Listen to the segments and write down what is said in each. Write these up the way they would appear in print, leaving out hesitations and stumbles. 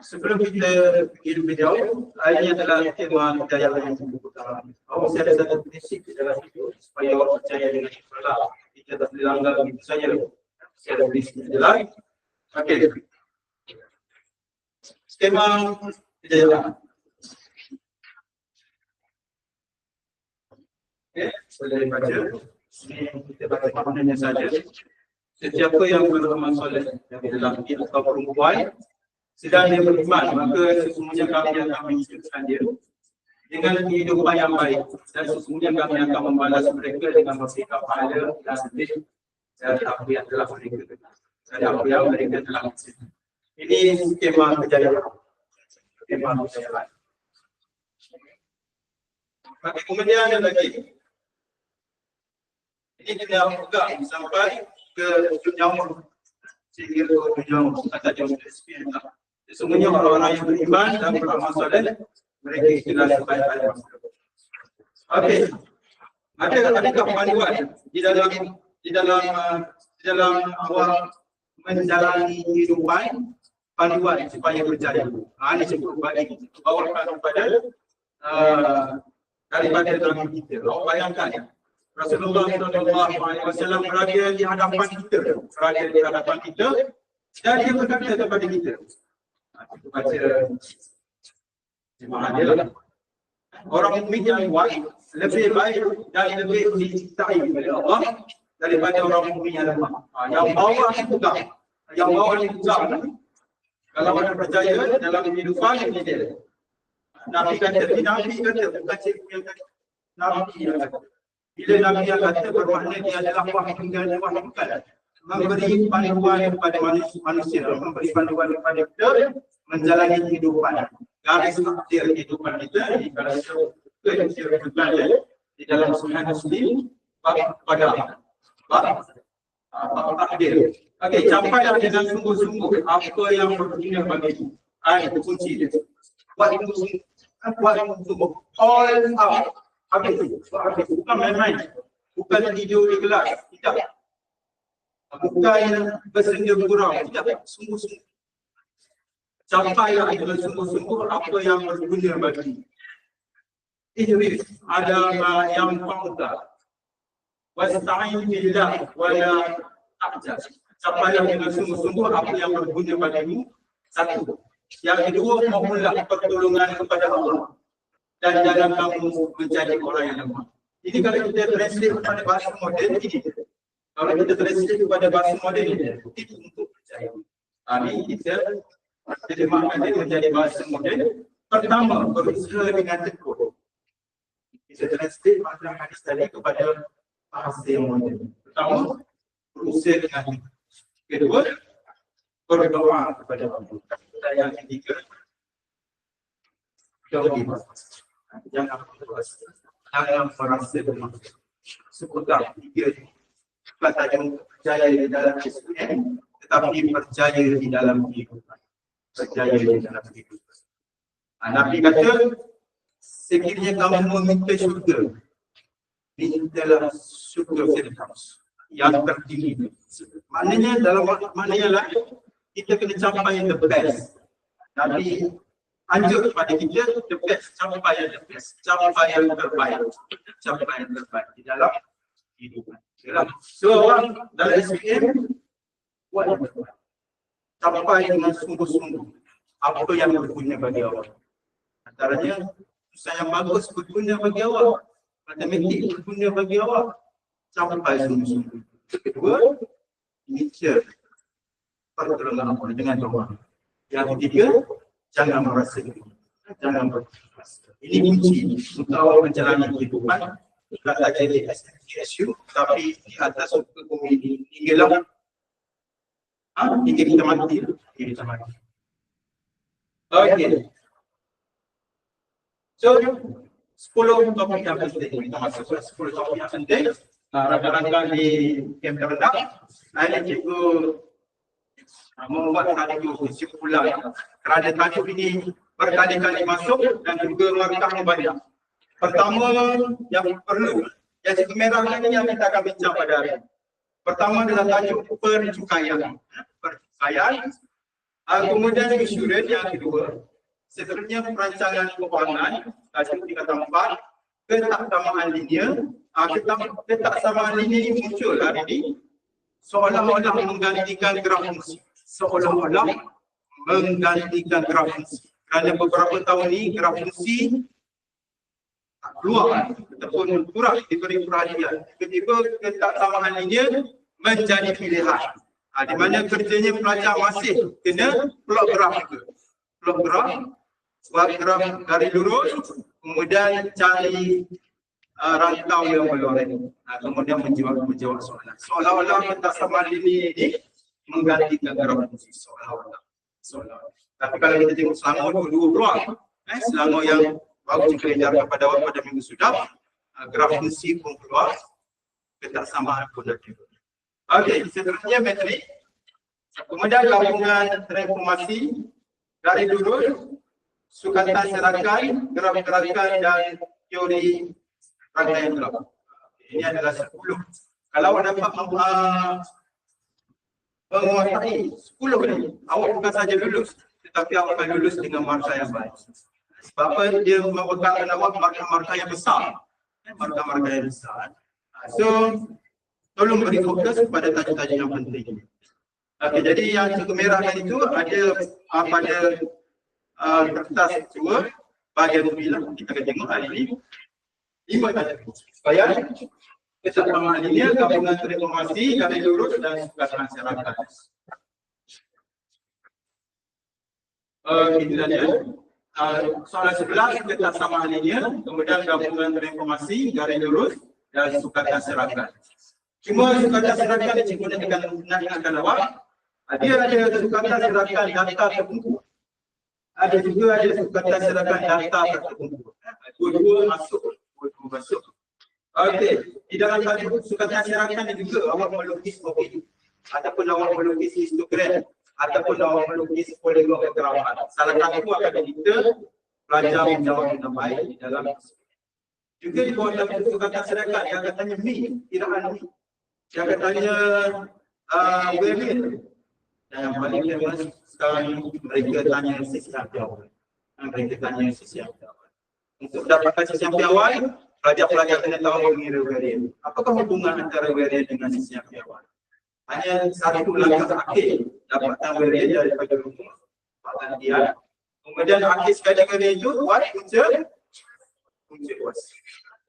Sebelum kita pergi lebih jauh, ini adalah tema kita yang pertama. Saya ada satu prinsip di dalam hidup supaya orang percaya dengan Allah. Kita tak boleh langgar begitu saja. Saya ada prinsip adalah, okey. Tema kita jalan. Okey, boleh baca. Ini kita baca maknanya saja. Sesiapa yang beramal soleh dari lelaki atau perempuan sedang dia beriman, maka sesungguhnya kami akan menghidupkan dia dengan kehidupan yang baik, dan sesungguhnya kami akan membalas mereka dengan memberikan pahala dan sedih dari apa yang telah mereka telah lakukan. Ini skema kejayaan. Okey, kemudian ada lagi. Ini kita pegang sampai ke ujung nyawa, sehingga ke ujung nyawa kata jauh spesifiknya. Sesungguhnya orang-orang yang beriman dan beramal soleh mereka ikhlas sebaik-baik. Okey. Adakah panduan di dalam awal menjalani kehidupan, panduan supaya berjaya? Ini sebut bagi bawakan kepada daripada dalam kita. Awak bayangkan Rasulullah SAW berada di hadapan kita, dan dia berkata kepada kita. Kita baca jemaah dia lah. Orang mukmin yang baik lebih baik dan lebih dicintai oleh Allah daripada orang mukmin yang lemah. Yang bawah yang pegang, kalau orang percaya dalam kehidupan ini dia. Nabi kata, bukan cikgu yang kata. Nabi yang kata. Bila Nabi yang kata bermakna dia adalah wahyu bukan. Memberi panduan kepada manusia, memberi panduan kepada kita menjalani kehidupan. Garis takdir kehidupan kita di dalam Sunnah Muslim pada takdir. Okey, capailah dengan sungguh-sungguh apa yang berguna bagimu. Itu kunci dia. Buat sungguh-sungguh. All out. Bukan main-main. Bukan tidur di kelas. Tidak. Bukan bersedia bergurau. Tidak. Sungguh-sungguh. Capailah dengan sungguh-sungguh apa yang berguna bagi. Ini ada yang fa'udah. Wasta'in billah wala ta'jaz. Capailah dengan sungguh-sungguh apa yang berguna bagimu. Satu. Yang kedua, mohonlah pertolongan kepada Allah. Dan jangan kamu menjadi orang yang lemah. Ini kalau kita translate kepada bahasa moden ini. Kalau kita translate kepada bahasa moden ini, itu untuk percaya. Ini kita terjemahkan dia menjadi bahasa moden. Pertama, berusaha dengan tekun. Kita translate makna hadis tadi kepada bahasa yang moden. Pertama, berusaha dengan tekun. Kedua, berdoa kepada Allah. Dan yang ketiga, jangan merasa lemah. Seputar tiga ini. Bukan saja percaya di dalam Islam, tetapi percaya di dalam kehidupan. Nabi kata, sekiranya kamu meminta syurga, mintalah syurga Firdaus yang tertinggi. Maknanya dalam maknanya lah, kita kena capai the best. Nabi anjur kepada kita the best, capai yang terbaik di dalam kehidupan. So orang dalam SPM buat yang terbaik. Capai dengan sungguh-sungguh apa yang berguna bagi awak. Antaranya usaha yang bagus berguna bagi awak, matematik berguna bagi awak, capai sungguh-sungguh. Kedua, ingat pertolongan Allah dengan doa. Yang ketiga, jangan merasa lemah. Jangan berkeras. Ini kunci untuk awak menjalani kehidupan. Bukan saja di SMKSU, tapi di atas muka bumi ini hingga kita mati. Okey. So 10 topik yang penting kita masuk ke 10 topik yang penting. Rakan-rakan di camp rendah, saya cikgu membuat satu kesimpulan kerana tajuk ini berkali-kali masuk dan juga markahnya banyak. Pertama yang perlu, yang cikgu merahkan ini yang kita akan bincang pada hari ini. Pertama adalah tajuk percukaian. Percukaian. Kemudian insurans yang kedua, seterusnya perancangan keuangan, tajuk 3 ketaksamaan linear. Ketaksamaan linear ini muncul hari ini seolah-olah menggantikan graf fungsi. Seolah-olah menggantikan graf fungsi. Kerana beberapa tahun ini graf fungsi keluar ataupun kurang diberi perhatian. Tiba-tiba ketaksamaan linear menjadi pilihan. Di mana kerjanya pelajar masih kena plot graf juga. Plot graf, buat graf garis lurus, kemudian cari rantau yang berloreng. Kemudian menjawab soalan. Seolah-olah ketaksamaan linear ini menggantikan graf fungsi. Seolah-olah. Tapi kalau kita tengok selama dua peluang, selama yang baru kita ajarkan pada minggu sudah, graf fungsi pun keluar, ketaksamaan pun dah keluar. Okey, seterusnya metrik. Kemudian gabungan transformasi garis lurus, sukatan serakan, graf gerakan dan teori rangkaian graf. Ini adalah 10. Kalau dapat menguasai 10 ini, awak bukan saja lulus, tetapi awak akan lulus dengan markah yang baik. Sebab apa? Dia merupakan awak markah yang besar. Markah yang besar. So, tolong beri fokus kepada tajuk-tajuk yang penting. Okey, jadi yang cikgu merahkan itu ada pada kertas kedua bahagian 9. Kita akan tengok hari ini 5 tajuk supaya ketaksamaan linear, gabungan transformasi, garis lurus dan sukatan serakan. Okey, itu saja. Soalan 11 ketaksamaan linear, kemudian gabungan transformasi, garis lurus dan sukatan serakan. Cuma sukatan serakan ni cikgu nak ingatkan awak, dia ada sukatan serakan data terkumpul. Ada juga ada sukatan serakan data terkumpul. Dua-dua masuk. Okey, di dalam sukatan serakan ni juga awak melukis profil, ataupun awak melukis histogram, ataupun awak melukis poligon kegerapan. Salah satu akan kita pelajar menjawab dengan baik di dalam. Juga di bawah dalam sukatan serakan yang akan tanya mi, kiraan mi. Yang katanya variant. Dan yang paling famous sekarang mereka tanya sesi yang awal. Mereka tanya sesi yang awal. Untuk dapatkan sesi yang awal, pelajar-pelajar kena tahu mengira variant. Apakah hubungan antara variant dengan sesi yang awal? Hanya satu langkah akhir dapatkan variant daripada rumus pergantian. Kemudian akhir sekali variant itu buat punca kuas.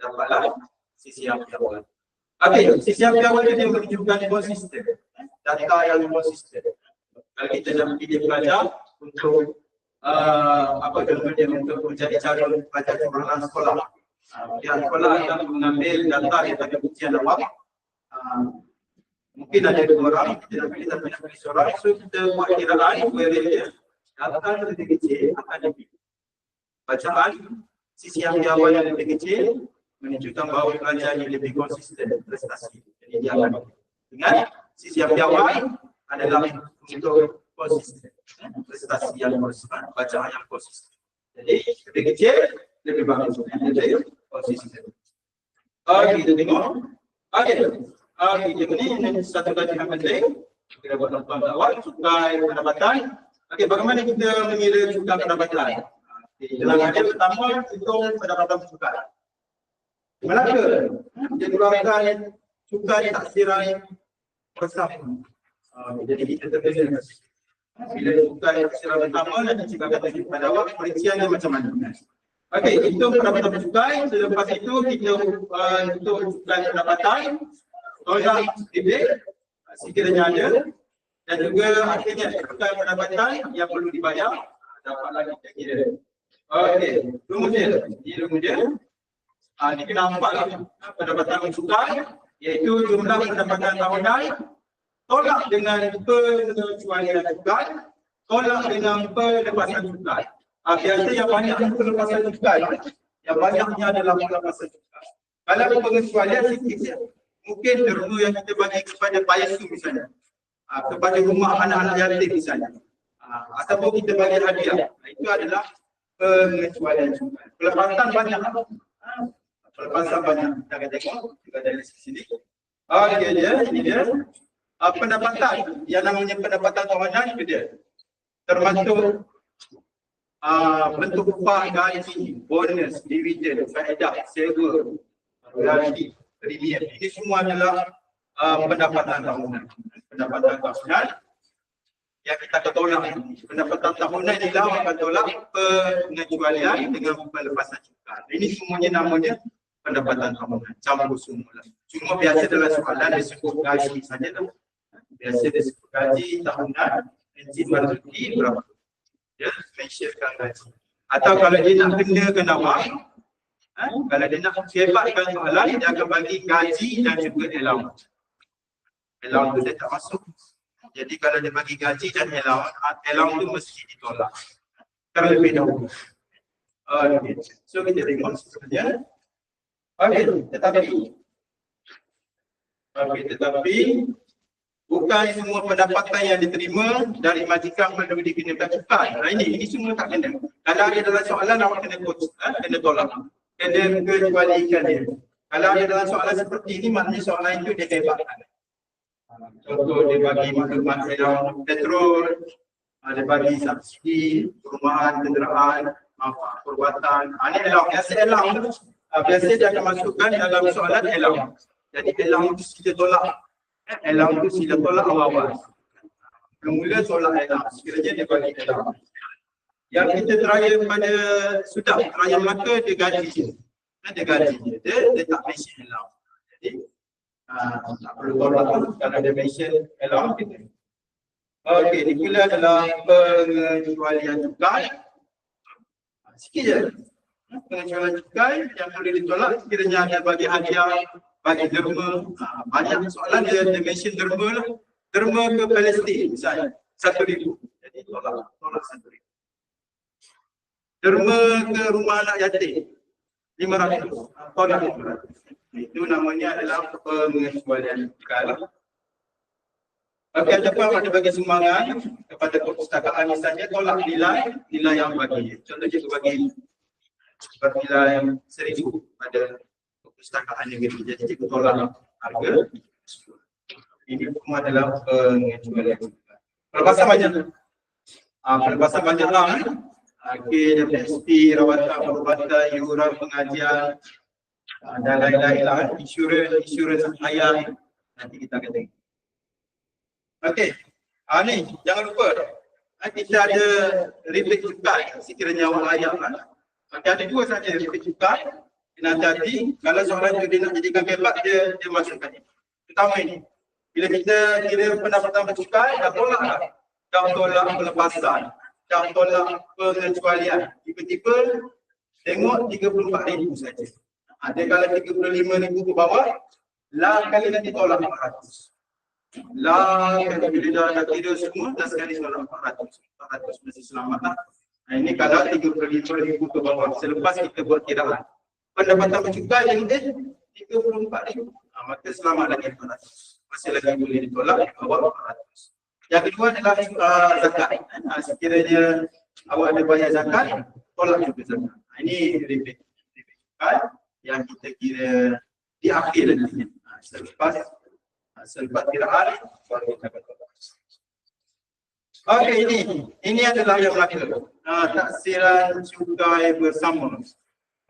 Dapatlah sesi yang awal. Okey, sisi yang awal dia menunjukkan konsisten. Data yang konsisten. Kalau kita nak pilih pelajar untuk apa kemudian untuk mencari cara pelajar kebenaran sekolah. Pihak sekolah akan mengambil data daripada ujian awal. Mungkin ada 2 orang, kita pilih tapi nak pilih seorang. So kita buat kiraan variant dia. Data yang lebih kecil akan dipilih. Bacaan sisi yang awal yang lebih kecil menunjukkan bahawa pelajar ini lebih konsisten prestasi. Jadi dia akan ingat sisi yang awal adalah untuk konsisten, prestasi yang konsisten, bacaan yang konsisten. Jadi lebih kecil lebih bagus, lebih konsisten. Okey, kita tengok. Okey, ini satu kajian yang penting. Kita buat tuan awal cukai pendapatan. Okey, bagaimana kita mengira cukai pendapatan? Dalam kajian pertama hitung pendapatan cukai. Melaka dia keluarkan cukai taksiran bersama. Jadi kita terkena bila cukai taksiran pertama nanti cikgu akan tunjuk pada awak perinciannya macam mana. Okey, itu pendapatan cukai. Selepas itu kita untuk cukai pendapatan tolak debit sekiranya ada, dan juga akhirnya cukai pendapatan yang perlu dibayar dapatlah kita kira. Okey, kemudian kita nampaklah pendapatan cukai iaitu jumlah pendapatan tahunan tolak dengan pengecualian cukai tolak dengan pelepasan cukai. Biasa yang banyak pelepasan cukai, yang banyaknya adalah pelepasan cukai. Kalau pengecualian sikit je, mungkin derma yang kita bagi kepada payasu misalnya, kepada rumah anak-anak yatim misalnya, ataupun kita bagi hadiah, itu adalah pengecualian cukai. Pelepasan banyak, pelepasan banyak. Kita akan tengok juga dari sini. Okey dia, ini dia. Pendapatan, yang namanya pendapatan tahunan itu dia. Termasuk bentuk upah, gaji, bonus, dividen, faedah, sewa, royalti, premium. Ini semua adalah pendapatan tahunan. Pendapatan tahunan yang kita akan tolak. Pendapatan tahunan inilah akan tolak pengecualian dengan pelepasan cukai. Ini semuanya namanya pendapatan tahunan, campur semula. Cuma biasa dalam soalan disebut gaji saja. Biasa disebut gaji tahunan, enjin marzuki berapa? Dia mensyirkan gaji. Atau kalau dia nak kena wang, kalau dia nak hebatkan soalan, dia akan bagi gaji dan juga allowance. Allowance tu dia tak masuk. Jadi kalau dia bagi gaji dan allowance tu mesti ditolak terlebih dahulu. Okay. So kita tengok seterusnya. Tetapi bukan semua pendapatan yang diterima dari majikan perlu dikenakan cukai. Ini semua tak kena. Kalau ada dalam soalan awak kena tolak. Kena kecualikan dia. Kalau ada dalam soalan seperti ini, maknanya soalan itu dia hebatkan. Contoh dia bagi maklumat dalam petrol, dia bagi subsidi, perumahan, kenderaan, perbuatan. Ini allowance. Biasa dia akan masukkan dalam soalan allowance. Jadi allowance kita tolak. Allowance tu sila tolak awal-awal. Mula tolak allowance. Sekiranya dia bagi allowance. Yang kita trial pada sudah trial maka dia gaji je. Dia gaji je. Dia tak mention allowance. Jadi tak perlu tolak kalau dia mention allowance kita. Okey, ini pula adalah pengecualian cukai. Sikit je. Pengecualian cukai yang boleh ditolak sekiranya ada bagi hadiah, bagi derma. Banyak soalan dia mention derma lah. Derma ke Palestin misalnya 1,000. Jadi tolak 1,000. Derma ke rumah anak yatim 500. Tolak 500. Itu namanya adalah pengecualian cukai lah. Okey, ada bagi sumbangan kepada perpustakaan misalnya, tolak nilai yang bagi. Contohnya bagi nilai 1,000 pada perpustakaan negeri. Jadi kita tolak harga. Ini semua adalah pengecualian. Pelepasan banyak. Pelepasan banyak lah. Okey, FSP, rawatan, perubatan, iuran pengajian dan lain-lain lah. Insurans hayat. Nanti kita akan tengok. Okey. Ni jangan lupa. Kita ada rebate cukai sekiranya awak layak lah. Ada dua saja rebate cukai. Kena hati-hati, kalau soalan tu dia nak jadikan hebat, dia masukkan ini. Pertama ini, bila kita kira pendapatan bercukai, dah tolak lah. Dah tolak pelepasan, dah tolak pengecualian. Tiba-tiba tengok 34,000 saja. Ada kalau 35,000 ke bawah, lah kali nanti tolak 400. Lah kali bila dah kira semua, dah sekali tolak 400. 400 mesti selamat lah. Ini kalau 35,000 ke bawah, selepas kita buat kiraan. Pendapatan bercukai yang dia 34,000. Maka selamat lagi 400. Masih lagi boleh ditolak di bawah 400. Yang kedua adalah zakat. Sekiranya awak ada bayar zakat, tolak juga zakat. Ini rebate cukai yang kita kira di akhir nantinya. Selepas kiraan baru kita dapat tolak. Okey, ini adalah yang berlaku. Taksiran cukai bersama.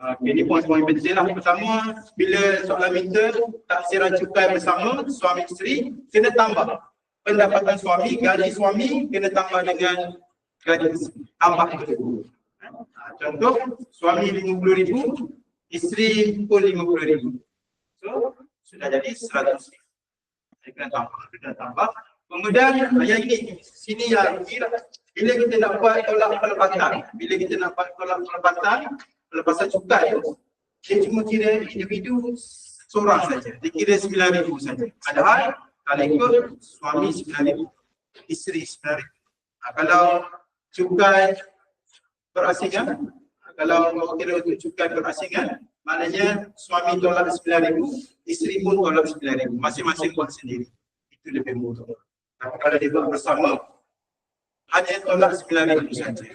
Ini poin-poin penting lah. Pertama, bila soalan minta taksiran cukai bersama suami isteri, kena tambah pendapatan suami, gaji suami kena tambah dengan gaji tambah tersebut. Contoh, suami 50,000, isteri pun 50,000. So, sudah jadi 100,000. Kena tambah. Kemudian yang ini, sini yang bila kita nak buat tolak pelepatan, pelepasan cukai tu, dia cuma kira individu seorang saja. Dia kira 9,000 saja. Padahal kalau ikut suami 9,000, isteri 9,000. Kalau cukai berasingan, kalau kau kira untuk cukai berasingan, maknanya suami tolak 9,000, isteri pun tolak 9,000, masing-masing buat sendiri. Itu lebih mudah. Tapi kalau dia buat bersama, hanya tolak 9,000 saja.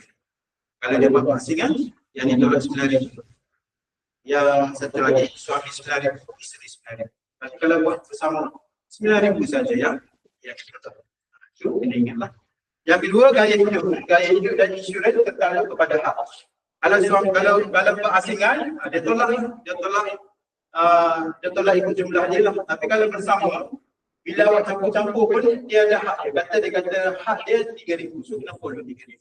Kalau dia buat berasingan, yang ini tolak 9,000. Yang satu lagi suami 9,000, isteri 9,000. Tapi kalau buat bersama 9,000 saja yang kita tahu. Itu kena ingatlah. Yang kedua, gaya hidup dan insurans tergantung kepada hak. Kalau berasingan, dia tolak ikut jumlah dia lah. Tapi kalau bersama, bila awak campur-campur pun dia ada hak. Dia kata hak dia 3,000. So kena follow 3,000.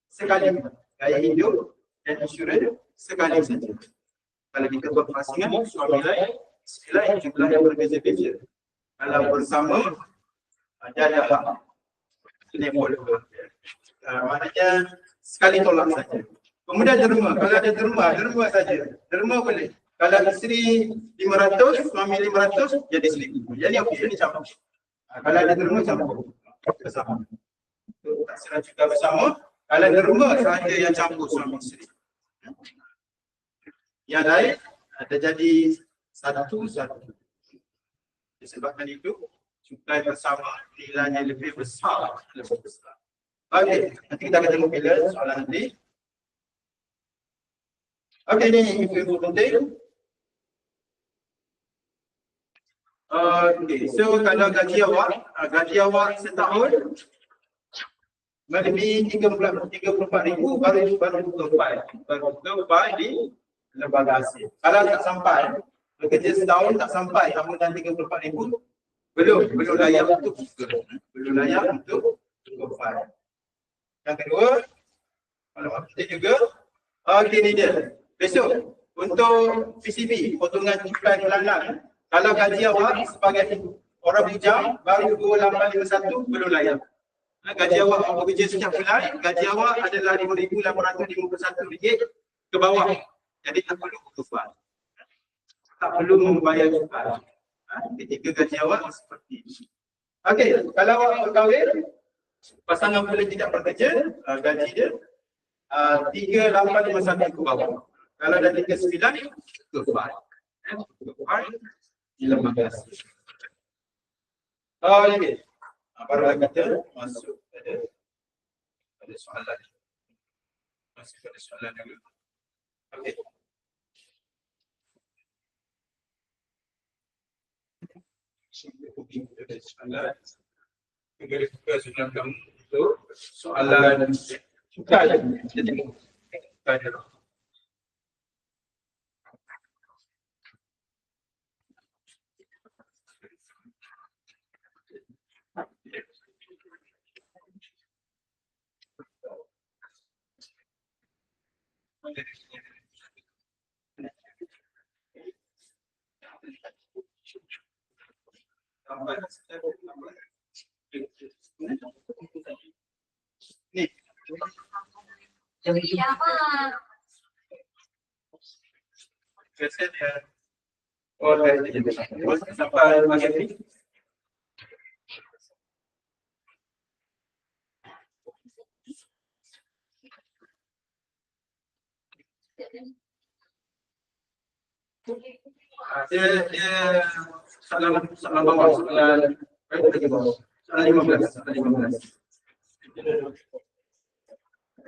Sekali gaya hidup dan insurans sekali saja. Kalau kita buat berasingan, suami lain, isteri lain, jumlah yang berbeza-beza. Kalau bersama, dia ada hak. Kena follow. Maknanya sekali tolak saja. Kemudian derma, kalau ada derma saja. Derma boleh. Kalau isteri 500, suami 500, jadi 1,000. Jadi okey, jadi campur. Kalau ada derma campur bersama. Tak serah juga bersama. Kalau derma saja yang campur suami isteri. Yang lain ada jadi satu. Disebabkan itu cukai bersama nilainya lebih besar. Okey, nanti kita akan tengok bila soalan nanti. Okey, ini info penting. Okey, so kalau gaji awak setahun melebihi 34,000 baru buka di lembaga hasil. Kalau tak sampai, bekerja setahun tak sampai tahunan 34,000, belum layak untuk buka. Belum layak untuk buka. Yang kedua, kalau kita juga, okey ni dia. Besok untuk PCB, potongan cukai bulanan. Kalau gaji awak sebagai orang bujang baru 2851 belum layak. Gaji awak bekerja setiap bulan, gaji awak adalah RM5,851 ke bawah. Jadi tak perlu berubah. Tak perlu membayar cukai. Ketika gaji awak seperti ini. Okey, kalau awak berkahwin, pasangan boleh tidak bekerja, gaji dia 3,851 ke bawah. Kalau dah 39, berubah. Di lembaga hasil. Okey. Baru kita masuk pada soalan. Masuk pada soalan dulu. Okey. Soalan. Kita buka soalan kamu itu soalan cukai. Jadi cukai. Ni. Biasanya sampai maghrib ni. Dia salam bawah soalan 15.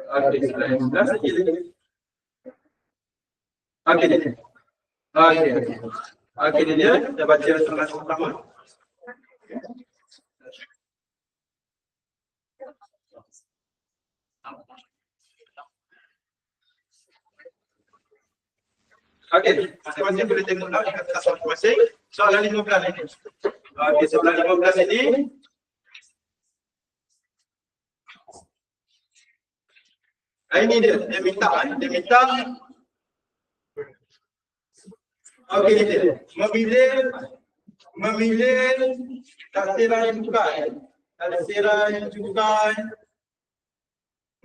Okey, soalan 15 saja. Okey dia kita baca soalan pertama. Okey, masing-masing boleh tengok dah dekat kertas masing-masing. Soalan 15 ini. Okey, soalan 15 ini. Ini dia minta. Okey dia. Memilih taksiran cukai.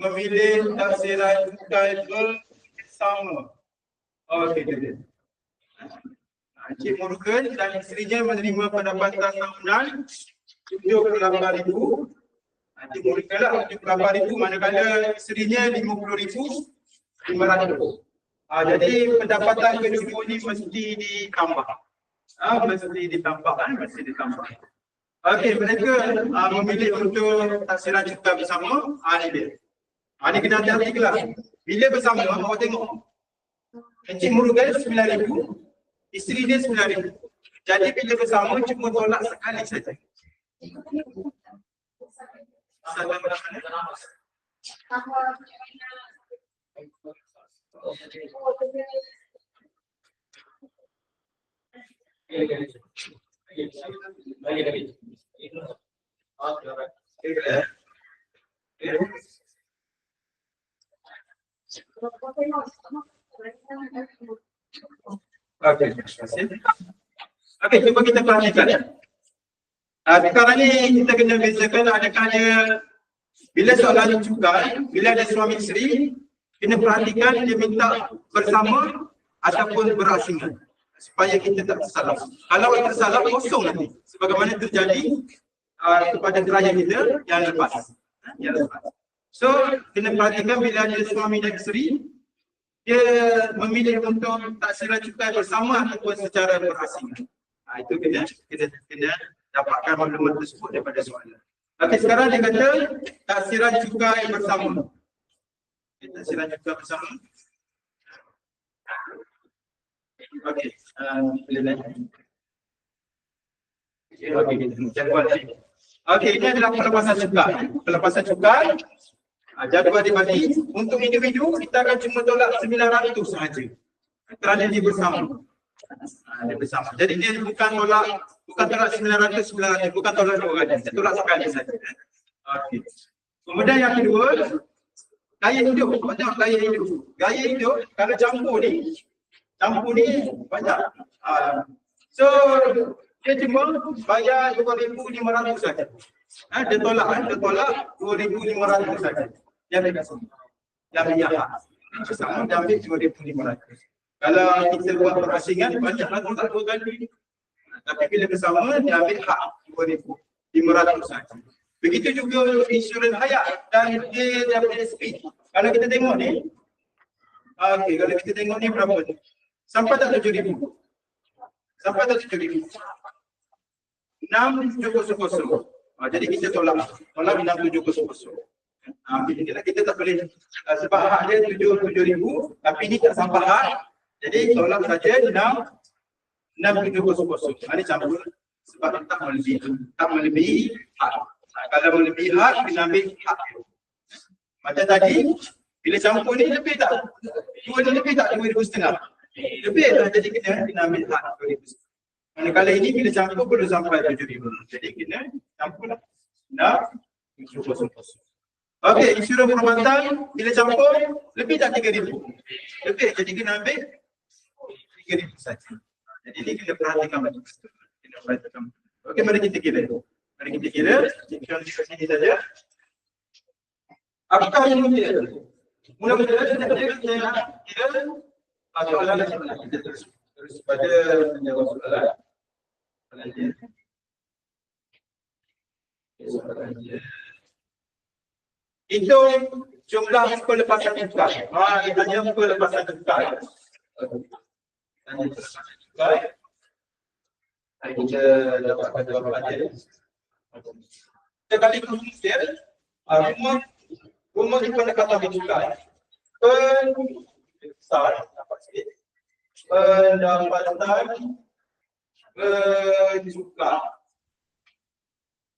Memilih taksiran cukai bersama. Okey dia. Encik Morgan dan isterinya menerima pendapatan tahunan RM78,000 Nanti mulalah 78,000 manakala isterinya 50,500. Jadi pendapatan kedua ni mesti ditambah. Mesti ditambah. Okey, mereka memilih untuk taksiran cukai bersama. Ni dia. Ni kena hati-hati kelas. Bila bersama, awak tengok. Encik Murugan 9,000, isteri dia 9,000. Jadi bila bersama cuma tolak sekali saja. Okey, cuba kita perhatikan. Sekarang ni kita kena bezakan adakah dia bila soalan cukai, bila ada suami isteri, kena perhatikan dia minta bersama ataupun berasingan supaya kita tak tersalah. Kalau tersalah kosong nanti sebagaimana terjadi kepada klien kita yang lepas. So kena perhatikan bila ada suami dan isteri, dia memilih untuk taksiran cukai bersama ataupun secara berasingan. Itu kena dapatkan maklumat tersebut daripada soalan. Okey, sekarang dia kata taksiran cukai bersama. Taksiran cukai bersama. Okey, okey, ini adalah pelepasan cukai. Pelepasan cukai jadual dibagi untuk individu kita akan cuma tolak 900 sahaja. Kerana dia bersama. Dia bersama. Jadi dia bukan tolak 900, bukan tolak dua kali. Dia tolak sekali saja. Okey. Kemudian yang kedua, gaya hidup. Banyak gaya hidup. Gaya hidup kalau campur ni banyak. So dia cuma bayar 2,500 saja. Dia tolak 2,500 saja. Yang dia kasih. Yang dia hak. Bersama dia ambil 2,500. Kalau kita buat berasingan banyaklah tolak dua kali. Tapi bila bersama dia ambil hak 2,500 saja. Begitu juga insurans hayat dan dia daripada SP. Kalau kita tengok ni, okey, kalau kita tengok ni berapa ni? Sampai tak 7,000. Sampai tak 7,000. 6,700. Jadi kita tolak 6,700. Kita tak boleh sebab hak dia 7,000 tapi ni tak sampai hak. Jadi tolak saja 6,700. Ini campur sebab tak melebihi hak. Kalau melebihi hak kena ambil hak. Macam tadi bila campur ni lebih tak? 2,500. Lebih tak, jadi kena ambil hak 2,500. Manakala ini bila campur perlu sampai 7,000. Jadi kena campur 6,700. Okey, insurans perubatan bila campur lebih tak 3,000. Lebih, jadi kena ambil 3,000 saja. Jadi ini kena perhatikan betul. Okey, mari kita kira. Insurans di sini saja. Apakah yang mula-mula kita kira soalan kita terus pada menjawab soalan. Hitung jumlah pelepasan cukai. Kita hanya pelepasan cukai. Kita dapatkan jawapan dia. Kita kali kemudian rumah di pendekatan cukai. Besar dapat sikit. Pendapatan cukai.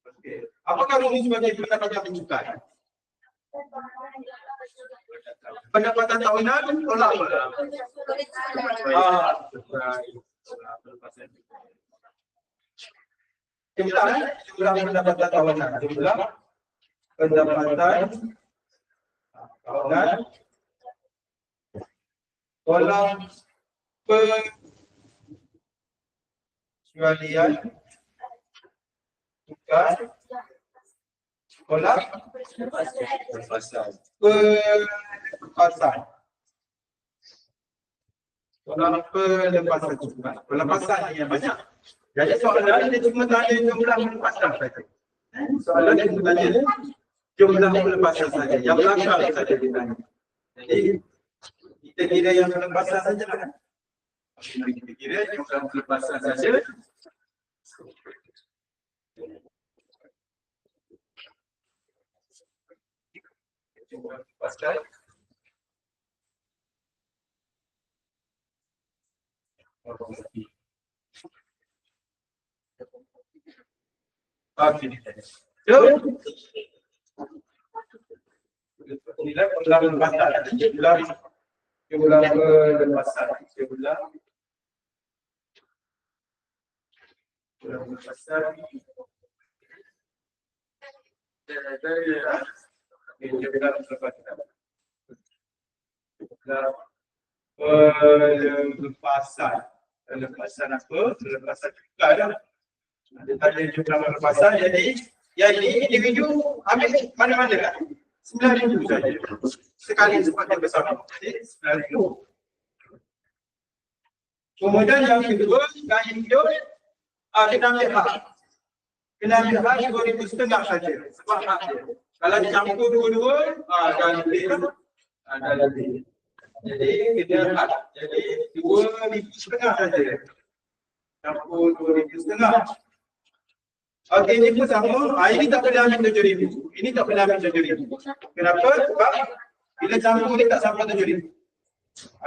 Okey. Apakah rumus sebagai pendapatan cukai? Pendapatan tahunan tolak apa? Jumlah pendapatan tahunan. Jumlah pendapatan tahunan tolak pengecualian cukai tolak pelepasan. Tolak pelepasan cukai. Pelepasan yang banyak. Jadi soalan dia cuma tanya jumlah pelepasan saja. Soalan dia cuma tanya jumlah pelepasan saja, yang belakang saja ditanya. Jadi kita kira yang pelepasan saja lah. Kita kira jumlah pelepasan saja. Jumlah pelepasan. Okey. So, inilah jumlah pelepasan. Jumlah pelepasan. Jumlah pelepasan. Pelepasan apa? Pelepasan cukai dah. Ada jumlah pelepasan, jadi yang ini individu ambil mana-mana kan? 9,000 saja. Sekali sepanjang bersama. Jadi 9,000. Kemudian yang kedua, yang hidup kena ambil hak. Kena ambil hak 2,500 saja. Sebab hak dia. Kalau dicampur dua-dua, dah lebih. Jadi kita hak. Jadi 2,500 saja. Campur 2,500. Okey, ini pun sama. Ini tak boleh ambil 7,000. Ini tak boleh ambil 7,000. Kenapa? Sebab bila campur ni tak sampai 7,000.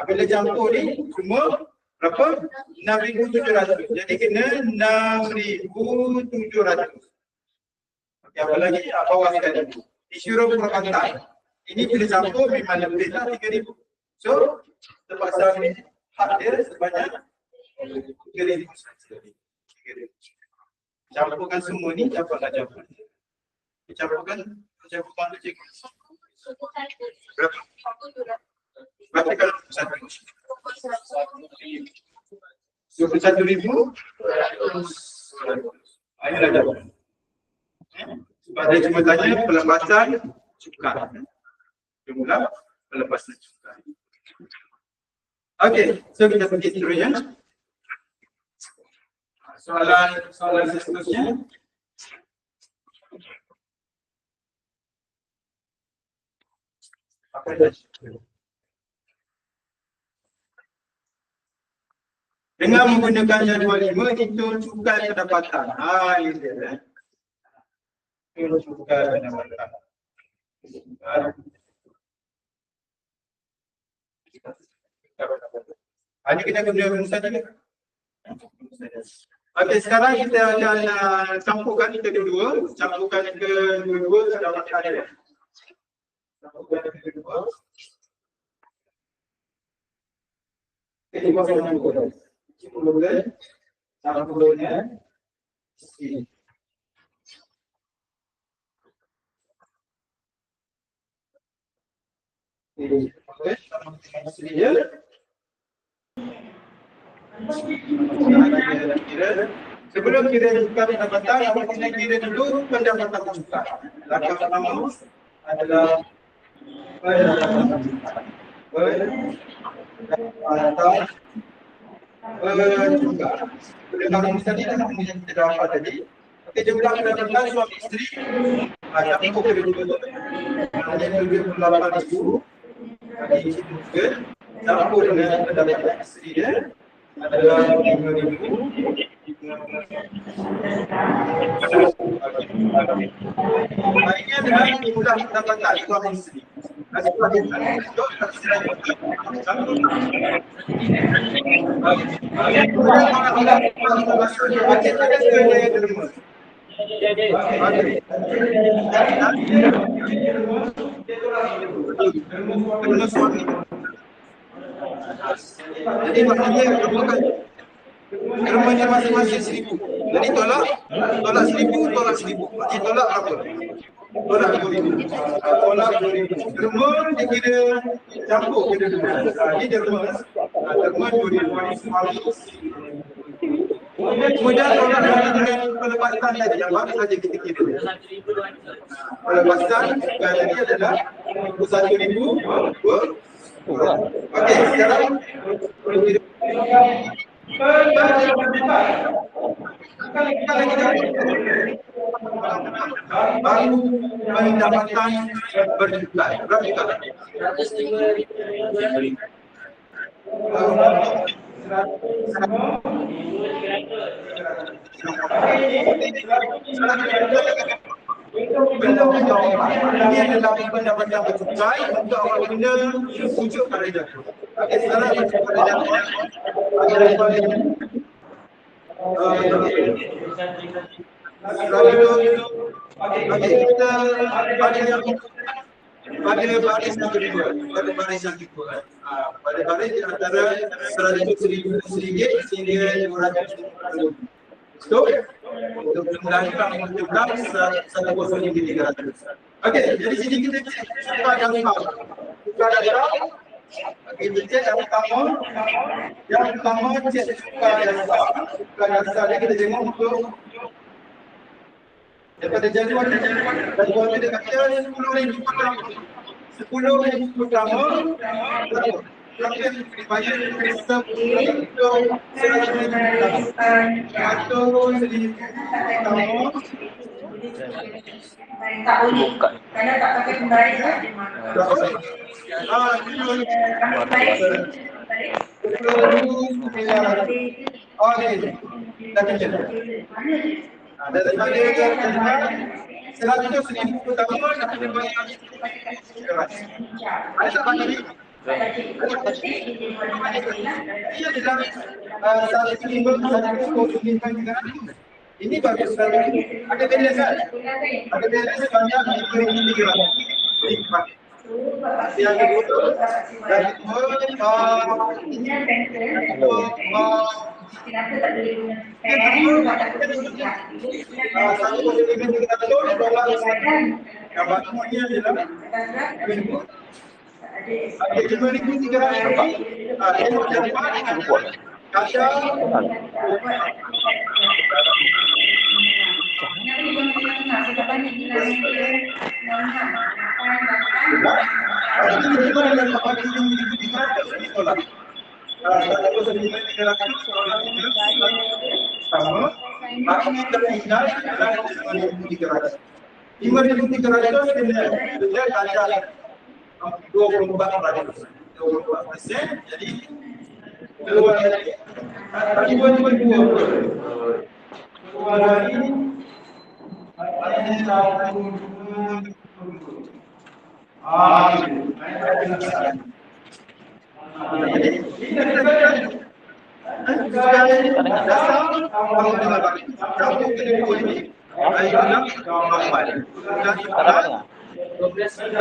Bila campur ni semua berapa? 6,700. Jadi kena 6,700. Okey, apa lagi? Bawah sekali. Disyuruh perkataan. Ini bila campur memang lebih lah 3,000. So, terpaksa ambil hak dia sebanyak 3,000 saja. 3,000. Campurkan semua ni, campurkan. Campurkan tu cik. Berapa? Berapa kalau 21,000? Ini dah jawab. Sebab dia cuma tanya pelepasan cukai. Jumlah pelepasan cukai. Okey, so kita pergi seterusnya. Soalan seterusnya. Dengan menggunakan jadual 5 itu cukai pendapatan. Ini dia. Itu cukai pendapatan. Ini kita guna rumus saja. Okey, sekarang kita akan campurkan kedua-dua. Campurkan kedua-dua dalam kali. Campurkan kedua-dua. Kita buat campur. Campurnya. Ini. Okey, campurnya. Sebelum kira cukai pendapatan, awak kena kira dulu pendapatan cukai. Langkah pertama adalah pendapatan cukai. Pendapatan cukai. Pendapatan tadi dah kita dapat tadi. Okey, jumlah pendapatan suami isteri. Campur kedua-dua. Ada 78,000. Ada isi juga. Campur dengan pendapatan isteri dia. Adalah 5,000. Ini adalah jumlah pendapatan suami isteri. Jadi maknanya rumahnya masing-masing 1,000. Jadi tolak 1,000, tolak 1,000. Jadi tolak berapa? Tolak 2,000. Tolak 2,000. Rumah dia kira campur kira dua. Ini dia rumah 2,000. Kemudian tolak dengan pelepasan tadi. Yang mana saja kita kira. Pelepasan tadi adalah 1,000. Okey, sekarang baru mendapat pendapatan berjuta. Berapa juta? Benda ini adalah pendapatan bercukai untuk awal benda wujud pada jatuh. Okey, sekarang pada jatuh kita pada baris yang kedua, pada baris yang kedua. Pada baris di antara 100,000 ringgit sehingga 200,000. So, untuk jumlah bank jumlah 1,300. Okey, jadi sini kita tukar data. Tukar data. Okey, kita yang pertama cek tukar data. Tukar data ni kita tengok untuk daripada jadual kita kata 10,000 pertama. 10,000 pertama. Berapa dibayar untuk 100,000 atau 1,000 pertama. Tak boleh. Kalau tak pakai pembaris di mana? Ini bagus sekali. Ada balance kan? Ada balance sebanyak 5,300. Yang kedua, jadi keluar lagi. Keluar lagi.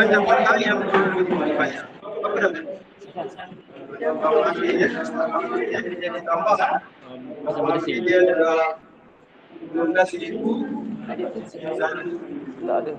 Pendapatan yang banyak. Dia adalah 12,000. Tak ada.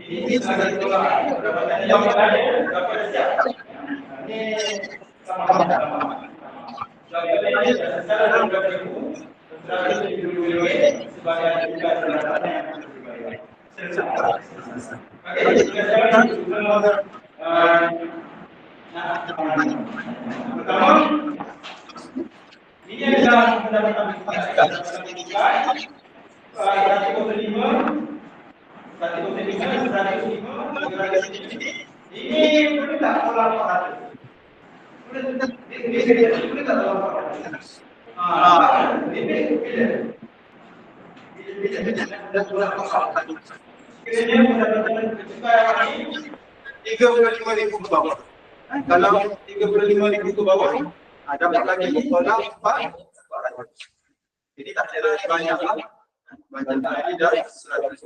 Ini sudah ditolak. Yang ada dapat siap. Ini sama-sama. Jadi secara berlaku sebagai tugas pertama yang harus dibayar. Pertama, ini adalah pendapatan ini boleh tak tolak 400? Boleh tak tolak 400? Ini bila kiranya pendapatan cukai ini 35,000 ke bawah. Kalau 35,000 ke bawah, dapat lagi tolak 400. Jadi tak ada banyak lah. Macam tadi dah 105.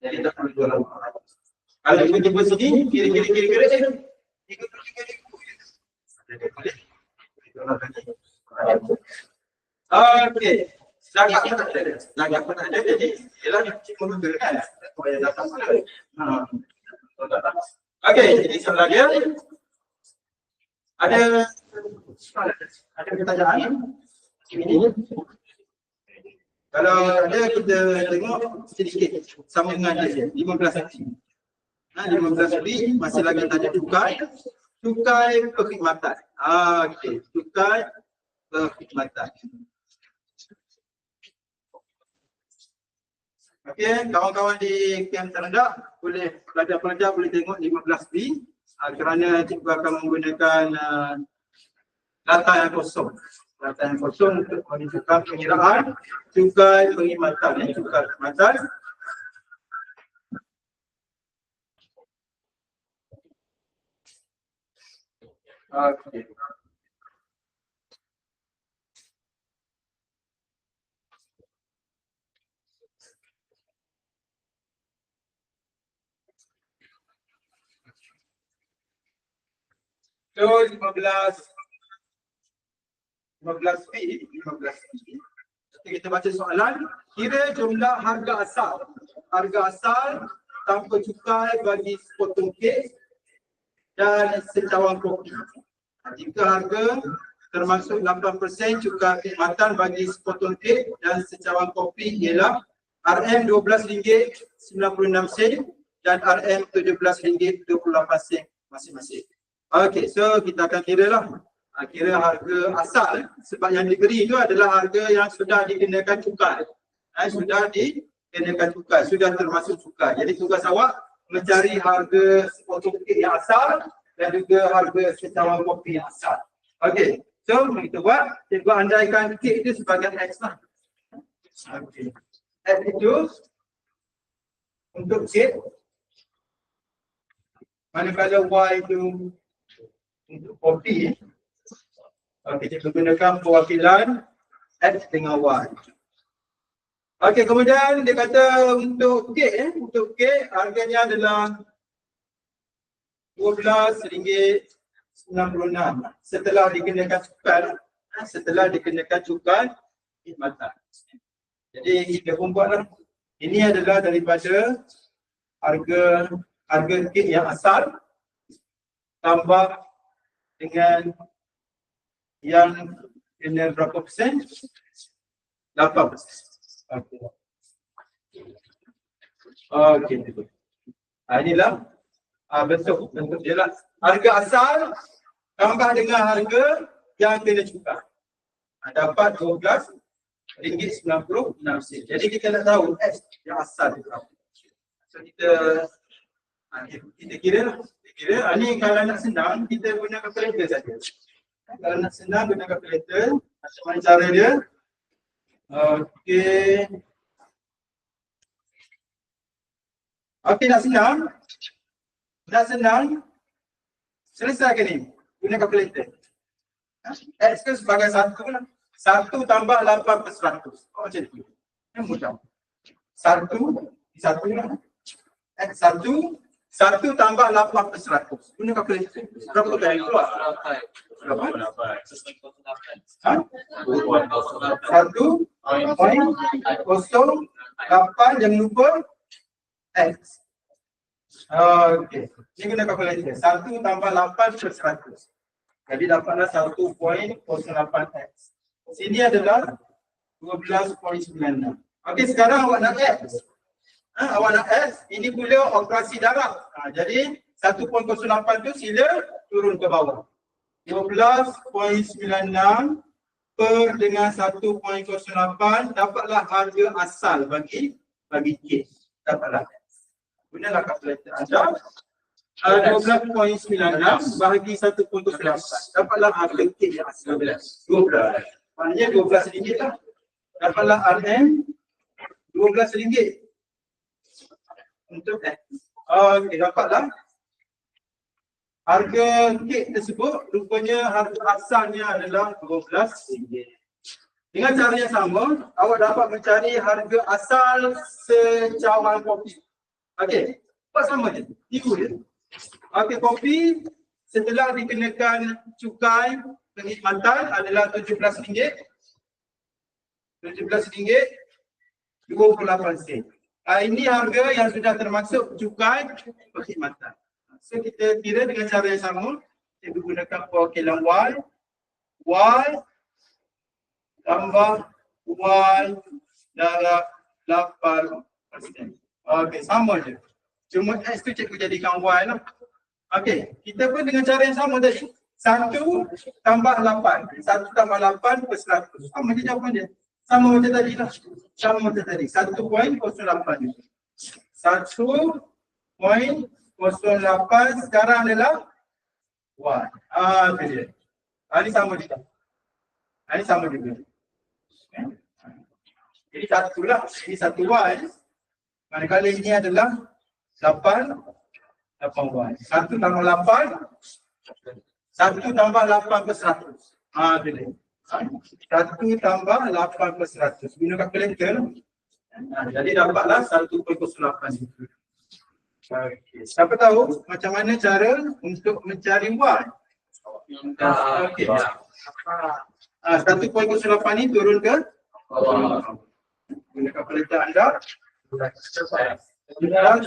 Jadi tak perlu jual 400. Kalau jumpa sini, kira-kira 33,000. Jadi boleh. Okey. Lagak pun ada. Jadi ialah menggunakan supaya datang sekali. Okey, jadi soalan dia Ada pertanyaan? Ini. Kalau ada kita tengok sedikit sambungan dia 15 lebih. 15 lebih masih lagi tanya cukai perkhidmatan. Okey, cukai perkhidmatan. Okey, kawan-kawan di camp terendah boleh pelajar-pelajar boleh tengok 15B kerana cikgu akan menggunakan data yang kosong. Data yang kosong untuk menunjukkan pengiraan cukai perkhidmatan. Cukai perkhidmatan. Okey. So 15B. Kita baca soalan, kira jumlah harga asal tanpa cukai bagi sepotong kek dan secawang kopi. Jika harga termasuk 8% cukai perkhidmatan bagi sepotong kek dan secawang kopi ialah RM RM12.96 dan RM17.28 masing-masing. Okey, so kita akan kira lah. Kira harga asal sebab yang diberi itu adalah harga yang sudah dikenakan cukai. Sudah dikenakan cukai, sudah termasuk cukai. Jadi tugas awak mencari harga sepotong kek yang asal dan juga harga secawang kopi yang asal. Okey, so kita buat, cikgu andaikan kek itu sebagai X lah. Okey. X itu untuk kek, manakala Y itu untuk kopi. Okey, kita gunakan perwakilan X dengan Y. Okey, kemudian dia kata untuk kek, harganya adalah RM12.96 setelah dikenakan cukai perkhidmatan. Jadi kita pun buatlah. Ini adalah daripada harga kek yang asal tambah dengan yang kena berapa persen? 8%. Okey. Inilah bentuk dia lah. Harga asal tambah dengan harga yang kena cukai. Dapat RM12.96. Jadi kita nak tahu S yang asal itu berapa. So kita kira lah. Ini kalau nak senang kita guna kalkulator saja. Kalau nak senang guna kalkulator, macam mana cara dia? Okey, nak senang. Selesaikan ni guna kalkulator. X ke sebagai 1 lah. 1 tambah 8/100. Macam tu. Yang mudah. 1 lah. X 1 tambah 8/100. Guna kalkulator. Berapa kali keluar? Berapa? 1.08, jangan lupa X. Okey. Ini guna kalkulator. 1 tambah 8/100. Jadi dapatlah 1.08X. Sini adalah 12.96. Okey, sekarang awak nak X. Awak nak X, ini pula operasi darab. Jadi 1.08 tu sila turun ke bawah. 12.96 per dengan 1.08 dapatlah harga asal bagi K. Dapatlah X. Gunalah kalkulator anda. 12.96 bahagi 1.08 dapatlah harga K yang asal. 12. Maknanya RM12 lah. Dapatlah RM RM12 untuk X. Okey, dapatlah harga kek tersebut. Rupanya harga asalnya adalah RM12. Dengan cara yang sama, awak dapat mencari harga asal secawang kopi. Okey, buat sama je. Tiru je. Okey, kopi setelah dikenakan cukai perkhidmatan adalah RM17. RM17.28. Ini harga yang sudah termasuk cukai perkhidmatan. So kita kira dengan cara yang sama. Cikgu gunakan perwakilan Y tambah Y darab 8%. Okey, sama je. Cuma X tu cikgu jadikan Y lah. Okey, kita pun dengan cara yang sama tadi. 1 tambah 8. 1 tambah 8 per 100. Sama je jawapan dia. Sama macam tadi lah. Sama macam tadi. 1.08. 1.08 sekarang adalah Y. Itu dia. Ini sama juga. Ini sama juga. Jadi satu lah. Ini 1Y. Manakala ini adalah 8Y. 1 tambah 8. 1 tambah 8 per 100. Itu dia. 1 tambah 8 per 100. Guna kalkulator. Jadi dapatlah 1.08 itu. Okay. Siapa tahu macam mana cara untuk mencari Y? Okey. 1.08 ni turun ke guna kalkulator anda. 1.28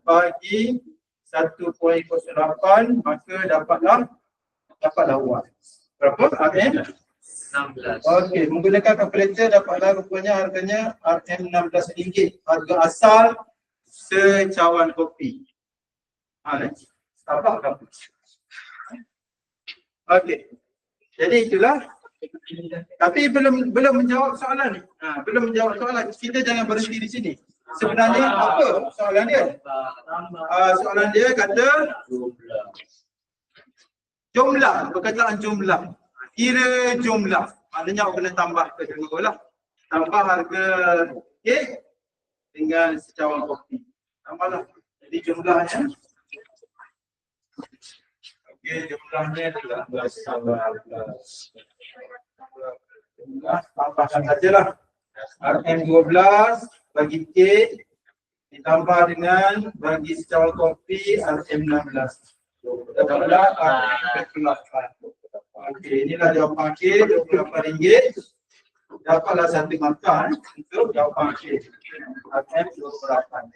bagi 1.08 maka dapatlah Y. Berapa? RM16. Okey, menggunakan kalkulator dapatlah rupanya harganya RM16. Harga asal secawan kopi. Starbucks berapa? Okey. Jadi itulah. Tapi belum menjawab soalan ni. Belum menjawab soalan. Kita jangan berhenti di sini. Sebenarnya apa soalan dia? Soalan dia kata jumlah, perkataan jumlah. Kira jumlah. Maknanya awak kena tambah kedua lah. Tambah harga kek dengan secawan kopi. Tambahlah. Jadi jumlahnya. Okey, jumlahnya adalah tambahkan sajalah. RM12 bagi kek ditambah dengan bagi secawan kopi RM16. Adalah RM28. Okey, inilah jawapan kek RM28. Dapatlah satu makan untuk jawapan kek RM28.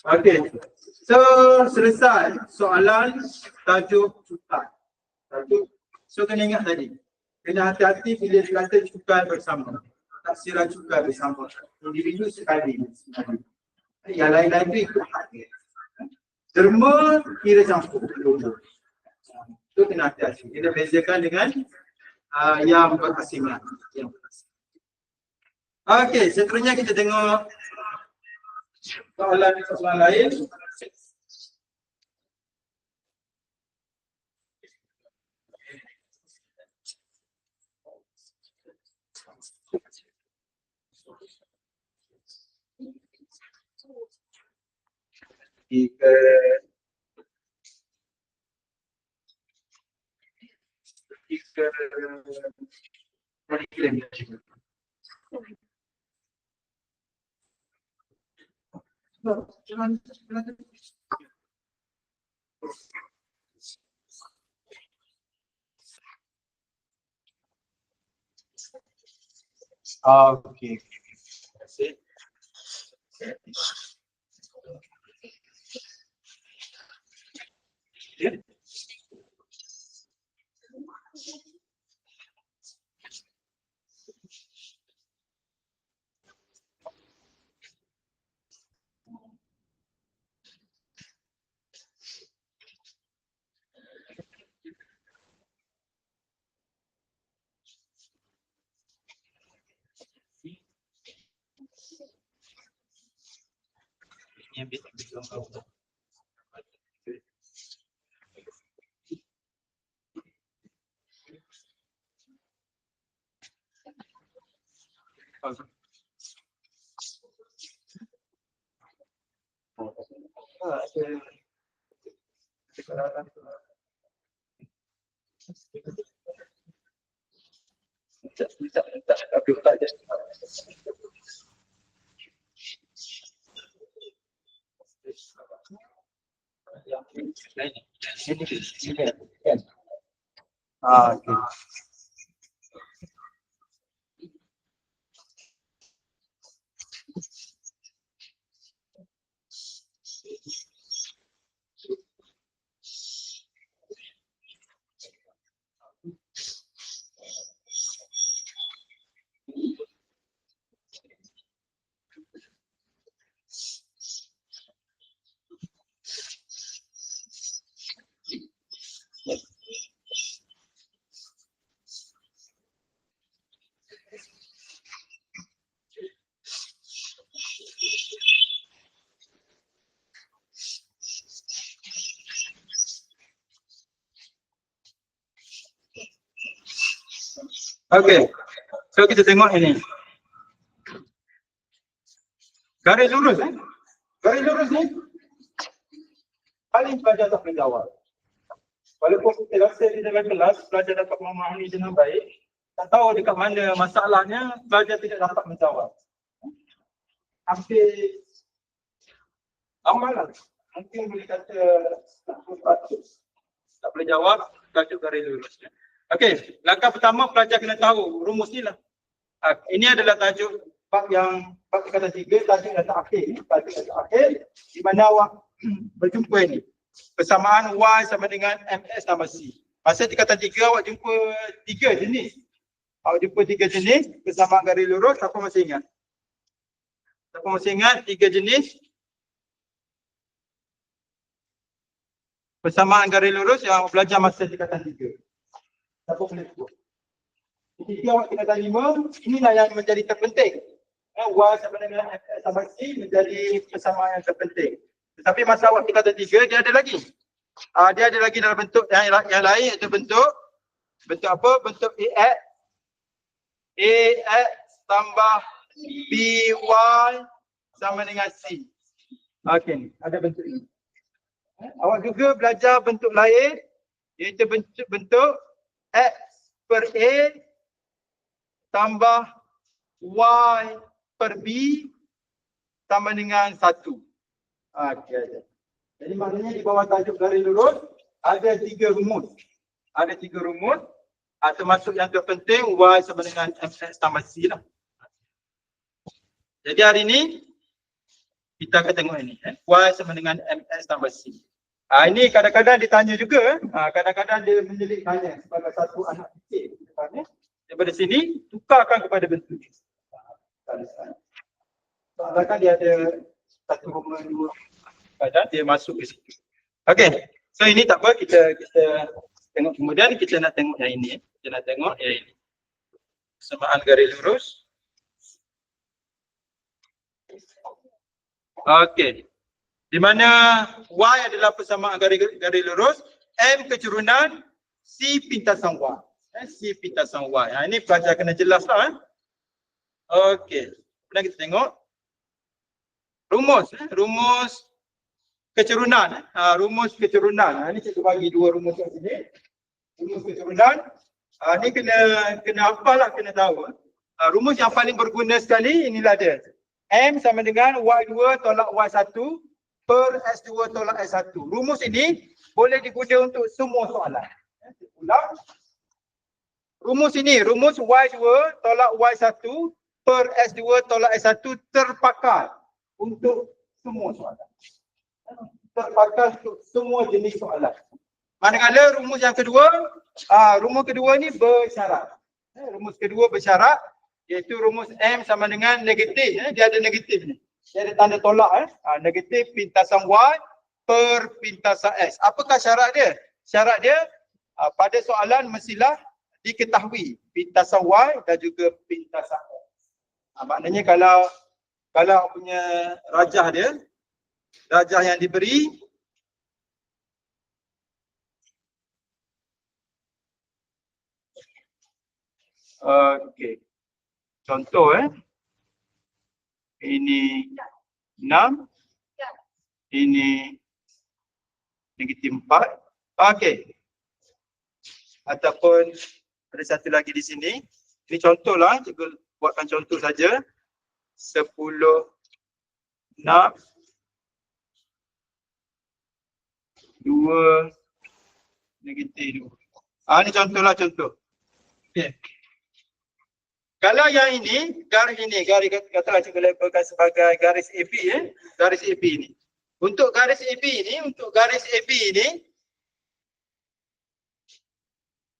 Okey. So selesai soalan tajuk cukai. So kena ingat tadi. Kena hati-hati bila dikata cukai bersama. Taksiran cukai bersama. Individu sekali. Yang lain-lain tu ikut hak dia. Derma kira campur. Itu kena hati-hati. Kita bezakan dengan yang berasingan. Okey, seterusnya kita tengok soalan lain. Jika okey. Terima kasih. Yang biasa okey. Okey. So kita tengok ini. Garis lurus Garis lurus ni paling pelajar tak menjawab. Walaupun kita rasa di dalam kelas pelajar dapat memahami dengan baik, tak tahu dekat mana masalahnya, pelajar tidak dapat menjawab. Hampir amalan, mungkin boleh kata 100% tak boleh jawab, tajuk garis lurus. Okey, langkah pertama pelajar kena tahu rumus ni lah. Ini adalah tajuk bab tingkatan 3, tajuk yang terakhir ni, tajuk yang terakhir di mana awak berjumpa ini. Persamaan Y sama dengan MS tambah C. Masa tingkatan 3 awak jumpa 3 jenis. Awak jumpa 3 jenis persamaan garis lurus, siapa masih ingat? Siapa masih ingat 3 jenis persamaan garis lurus yang awak belajar masa tingkatan 3? Siapa boleh sebut? Ketika awak tingkatan 5, inilah yang menjadi terpenting. Y sama dengan MS tambah C menjadi persamaan yang terpenting. Tetapi masa awak tingkatan 3, dia ada lagi. Dia ada lagi dalam bentuk yang lain, iaitu bentuk apa? Bentuk AX tambah BY sama dengan C. Okey, ada bentuk ini. Awak juga belajar bentuk lain, iaitu bentuk X per A tambah Y per B sama dengan 1. Okey. Jadi maknanya di bawah tajuk garis lurus ada 3 rumus. Ada 3 rumus. Termasuk yang terpenting Y sama dengan MX tambah C lah. Jadi hari ini kita akan tengok ini. Y sama dengan MX tambah C. Ini kadang-kadang ditanya juga. Kadang-kadang dia menyelit tanya sebagai satu anak kecil. Daripada sini tukarkan kepada bentuk ini. Soalnya dia ada 1,2. Kadang dia masuk ke situ. Okey. So ini tak apa, kita tengok kemudian kita nak tengok yang ini. Kita nak tengok yang ini. Persamaan garis lurus. Okey. Di mana Y adalah persamaan garis lurus, M kecurunan, C pintasan Y. C pintasan Y. Ini pelajar kena jelas lah. Okey. Kemudian kita tengok rumus. Rumus kecurunan. Rumus kecurunan. Ini cikgu bagi 2 rumus kat sini. Rumus kecurunan. Ini kena hafal lah, kena tahu. Rumus yang paling berguna sekali inilah dia. M sama dengan Y2 tolak Y1 per S2 tolak S1. Rumus ini boleh digunakan untuk semua soalan. Ulang. Rumus ini, rumus Y2 tolak Y1 per S2 tolak S1 terpakai untuk semua soalan. Terpakai untuk semua jenis soalan. Manakala rumus yang kedua, rumus kedua ni bersyarat. Rumus kedua bersyarat, iaitu rumus M sama dengan negatif. Dia ada negatif ni. Dia ada tanda tolak. Negatif pintasan Y per pintasan S. Apakah syarat dia? Syarat dia pada soalan mestilah diketahui pintasan Y dan juga pintasan S. Maknanya kalau punya rajah dia, rajah yang diberi okey. Contoh ini 6, ini negatif 4. Okey. Ataupun ada satu lagi di sini. Ini contoh lah, cikgu buatkan contoh saja. 10, 6, 2, negatif 2. Ini contohlah contoh. Okey. Kalau yang ini, garis katalah cikgu labelkan sebagai garis AB garis AB ini. Untuk garis AB ini,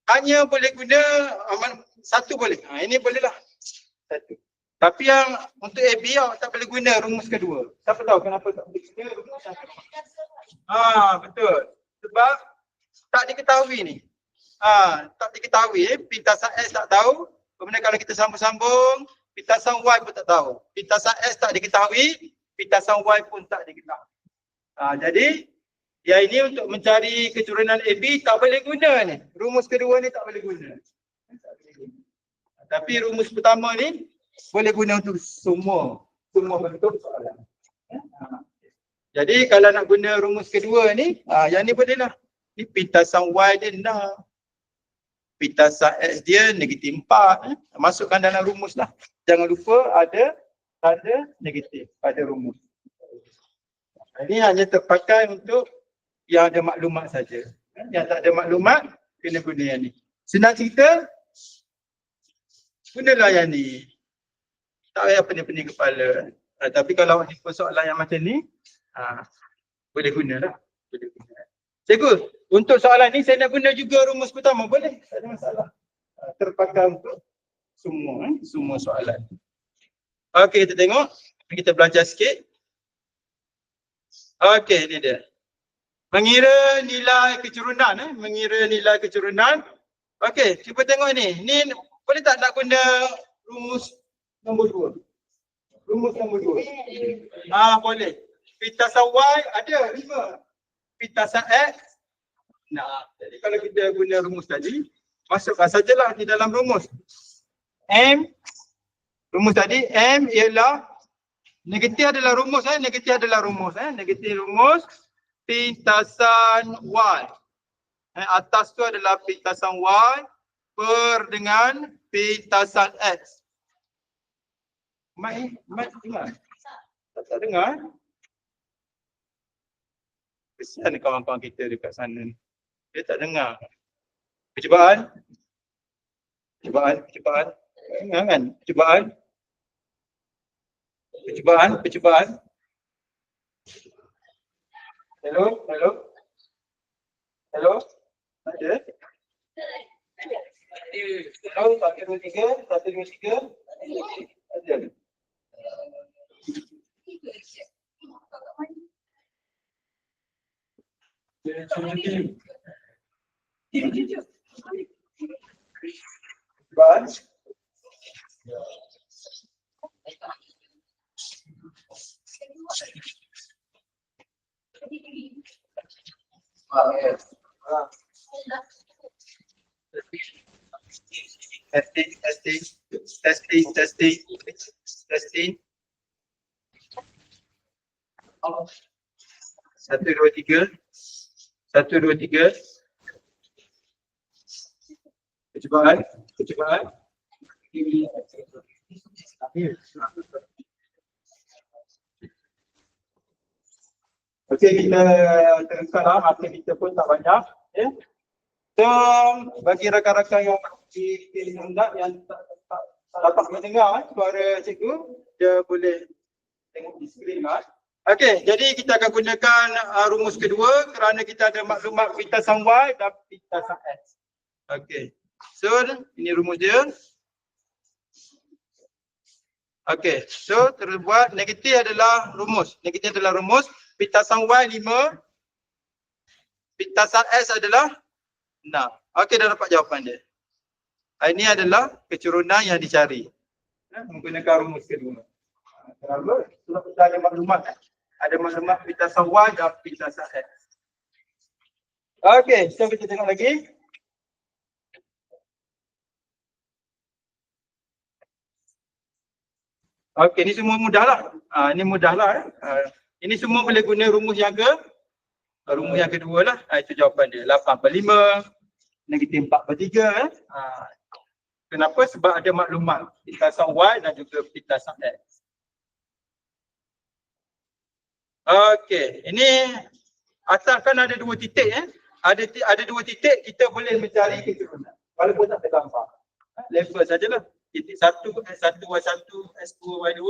hanya boleh guna satu boleh. Ini bolehlah. Satu. Tapi yang untuk AB awak tak boleh guna rumus kedua. Siapa tahu kenapa tak boleh guna rumus yang kedua? Betul. Sebab tak diketahui ni. Tak diketahui pintasan S tak tahu. Kemudian kalau kita sambung-sambung, pintasan Y pun tak tahu. Pintasan S tak diketahui, pintasan Y pun tak diketahui. Jadi, yang ini untuk mencari kecurunan AB tak boleh guna ni. Rumus kedua ni tak boleh guna. Tapi rumus pertama ni boleh guna untuk semua bentuk soalan. Jadi kalau nak guna rumus kedua ni, yang ni boleh lah. Ni pintasan Y dia 6. Pintasan X dia negatif 4. Masukkan dalam rumus lah. Jangan lupa ada tanda negatif pada rumus. Ini hanya terpakai untuk yang ada maklumat saja. Yang tak ada maklumat, kena guna yang ni. Senang cerita, gunalah yang ni. Tak payah pening-pening kepala. Tapi kalau awak jumpa soalan yang macam ni, boleh gunalah. Boleh guna. Cikgu, untuk soalan ni saya nak guna juga rumus pertama. Boleh? Tak ada masalah. Terpakai untuk semua soalan. Okey, kita tengok. Kita belajar sikit. Okey, ni dia. Mengira nilai kecurunan. Mengira nilai kecurunan. Okey, cuba tengok ni. Ni boleh tak nak guna rumus nombor 2? Rumus nombor 2. Boleh. Pintasan Y ada 5. Pintasan X. Jadi kalau kita guna rumus tadi, masukkan sajalah di dalam rumus. Rumus tadi M ialah negatif adalah rumus. Negatif adalah rumus. Negatif rumus pintasan Y. Atas tu adalah pintasan Y per dengan pintasan X. Mat dengar? Tak dengar? Kesian kawan-kawan kita dekat sana ni. Dia tak dengar. Percubaan. Dengar kan? Percubaan. Hello? Ada? Hello, 1, 2, 3. Ada. Testing. 1, 2, 3. Percubaan. Okey, kita teruskanlah. Masa kita pun tak banyak. So, bagi rakan-rakan yang di rendah yang tak dapat mendengar suara cikgu, dia boleh tengok di skrin lah. Okey, jadi kita akan gunakan rumus kedua kerana kita ada maklumat pintasan Y dan pintasan X. Okey. So, ini rumus dia. Okey, so terbuat negatif adalah rumus. Pintasan Y 5. Pintasan X adalah 6. Okey, dah dapat jawapan dia. Ini adalah kecurunan yang dicari. Menggunakan rumus kedua. Kenapa? Sebab kita ada maklumat. Ada maklumat pintasan Y dan pintasan X. Okey, so kita tengok lagi. Okey, ni semua mudah lah. Ini mudah lah. Ini semua boleh guna rumus yang kedua lah. Itu jawapan dia. 8/5. Negatif 4/3. Kenapa? Sebab ada maklumat pintasan Y dan juga pintasan X. Okey, ini atas kan ada 2 titik. Ada 2 titik, kita boleh mencari kecurunan. Walaupun tak tergambar. Level sajalah. Titik 1, X1, Y1, X2, Y2.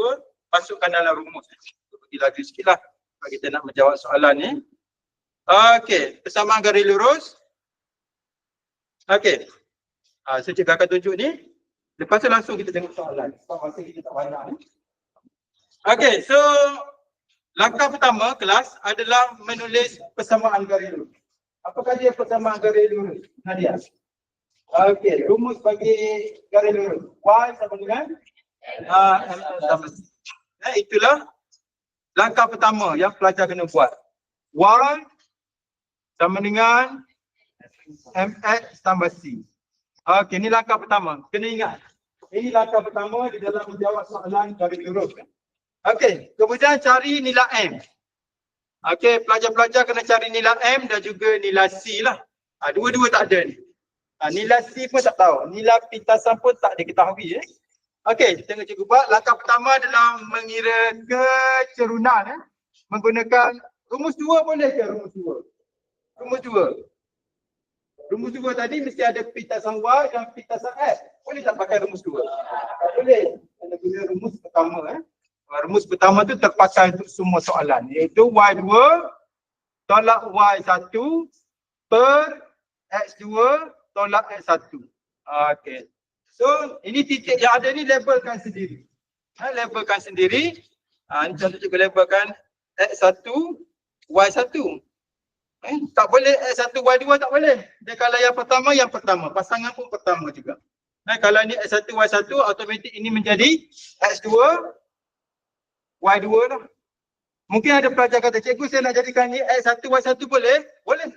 Masukkan dalam rumus. Pergi lagi sikit lah. Kalau kita nak menjawab soalan ni. Okey, persamaan garis lurus. Okey. Saya cikgu akan tunjuk ni. Lepas tu langsung kita tengok soalan. Sebab masa kita tak banyak ni. Okey, so langkah pertama kelas adalah menulis persamaan garis lurus. Apakah dia persamaan garis lurus? Nadia. Okey, rumus bagi garis lurus. Y sama dengan ML sama. Itulah langkah pertama yang pelajar kena buat. Y sama dengan MX tambah C. Okey, ni langkah pertama. Kena ingat. Ini langkah pertama di dalam menjawab soalan dari huruf. Okey, kemudian cari nilai M. Okey, pelajar-pelajar kena cari nilai M dan juga nilai C lah. Dua-dua tak ada ni. Nilai C pun tak tahu. Nilai pintasan pun tak diketahui. Okey, tengok cikgu buat. Langkah pertama adalah mengira kecerunan. Menggunakan rumus 2 boleh ke rumus 2? Rumus 2. Rumus 2 tadi mesti ada pintasan Y dan pintasan X. Boleh tak pakai rumus 2? Boleh. Kita guna rumus pertama. Rumus pertama tu terpakai untuk semua soalan. Iaitu Y2 tolak Y1 per X2 tolak X1. Okey. So, ini titik yang ada ni labelkan sendiri. Labelkan sendiri. Ini contoh cikgu labelkan X1, Y1. Tak boleh X1, Y2 tak boleh. Dia kalau yang pertama. Pasangan pun pertama juga. Kalau ni X1, Y1, automatik ini menjadi X2, Y2 lah. Mungkin ada pelajar kata, cikgu saya nak jadikan ni X1, Y1 boleh? Boleh.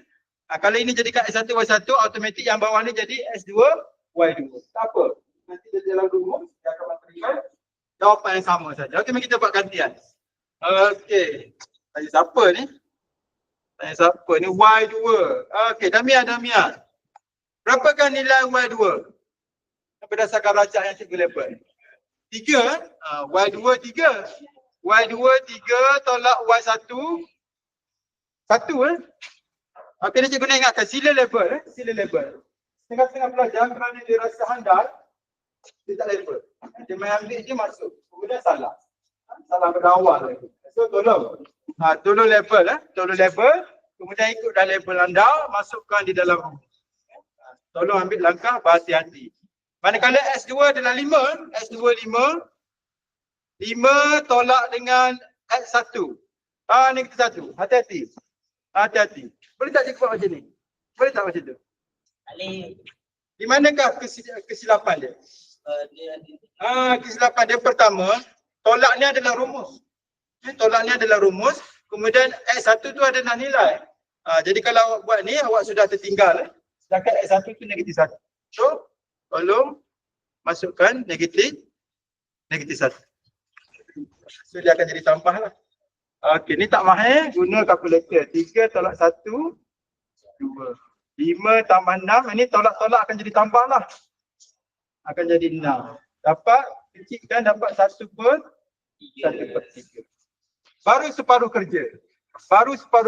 Kalau ini jadikan X1, Y1, automatik yang bawah ni jadi X2, Y2. Tak apa. Nanti dia dalam rumus, dia akan memberikan jawapan yang sama saja. Okey, mari kita buat gantian. Okey. Tanya siapa ni? Tanya siapa ni? Y2. Okey, Damia. Berapakah nilai Y2? Berdasarkan racah yang cikgu label. 3. Y2 3. Y2 3 tolak Y1 1. Okey, ni cikgu nak ingatkan sila label. Sila label. Setengah-setengah pelajar kerana dia rasa handal, dia tak label. Dia main ambil je masuk. Kemudian salah. Salah pada awal lagi. So tolong. Tolong label. Tolong label. Kemudian ikut dah label anda, masukkan di dalam rumus. Tolong ambil langkah berhati-hati. Manakala X2 adalah 5, X2 5. 5 tolak dengan X1. Negatif 1. Hati-hati. Hati-hati. Boleh tak cikgu buat macam ni? Boleh tak macam tu? Boleh. Di manakah kesilapan dia? Kesilapan dia pertama, tolak ni adalah rumus. Tolak ni adalah rumus. Kemudian X1 tu adalah nilai. Jadi kalau awak buat ni, awak sudah tertinggal. Sedangkan X1 tu negatif 1. So, tolong masukkan negatif 1. So, dia akan jadi tambah lah. Okey, ni tak mahir, guna kalkulator. 3 tolak 1, 2. 5 tambah 6, ini tolak-tolak akan jadi tambah lah. Akan jadi 6. Dapat, kecilkan dapat 1 per 3. Baru separuh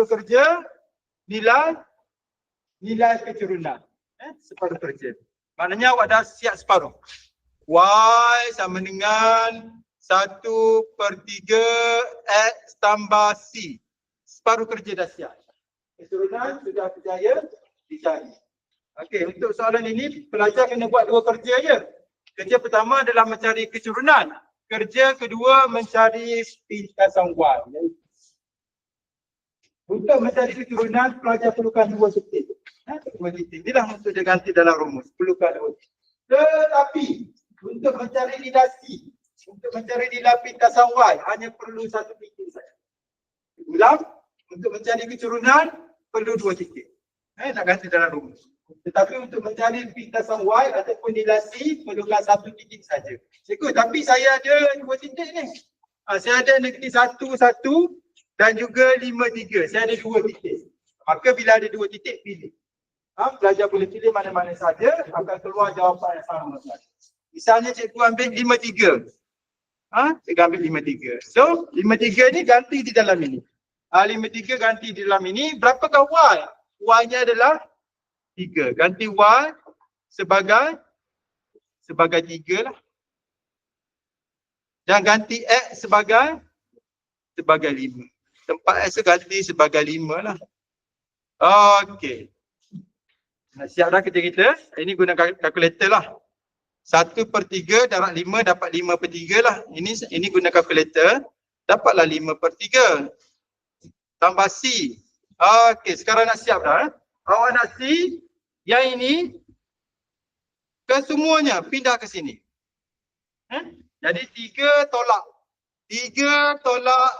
kerja. Nilai kecerunan. Separuh kerja. Maknanya awak dah siap separuh. Y sama dengan 1/3 X tambah C. Separuh kerja dah siap. Keturunan sudah berjaya dicari. Okey, untuk soalan ini pelajar kena buat 2 kerja je. Kerja pertama adalah mencari keturunan. Kerja kedua mencari pintasan Y. Untuk mencari keturunan pelajar perlukan 2 titik. 2 titik. Inilah untuk dia ganti dalam rumus. Perlukan 2 titik. Tetapi untuk mencari nilai C, untuk mencari nilai pintasan Y hanya perlu 1 titik saja. Ulang, untuk mencari keturunan perlu 2 titik. Nak ganti dalam rumus. Tetapi untuk mencari pintasan Y ataupun nilai C perlukan 1 titik saja. Cikgu, tapi saya ada 2 titik ni. Saya ada negatif 1 dan juga 5 3. Saya ada 2 titik. Maka bila ada 2 titik pilih. Pelajar boleh pilih mana-mana saja akan keluar jawapan yang sama saja. Misalnya cikgu ambil 5 3. Cikgu ambil 5 3. So 5 3 ni ganti di dalam ini. 5 3 ganti di dalam ini. Berapakah Y? Y-nya adalah 3. Ganti Y sebagai 3 lah. Dan ganti X sebagai 5. Tempat X ganti sebagai 5 lah. Okey. Siap dah kerja kita. Ini guna kalkulator lah. 1/3 darab 5 dapat 5/3 lah. Ini guna kalkulator. Dapatlah 5/3. Tambah C. Okey, sekarang nak siap dah. Awak nak C. Yang ini kesemuanya pindah ke sini. Jadi 3 tolak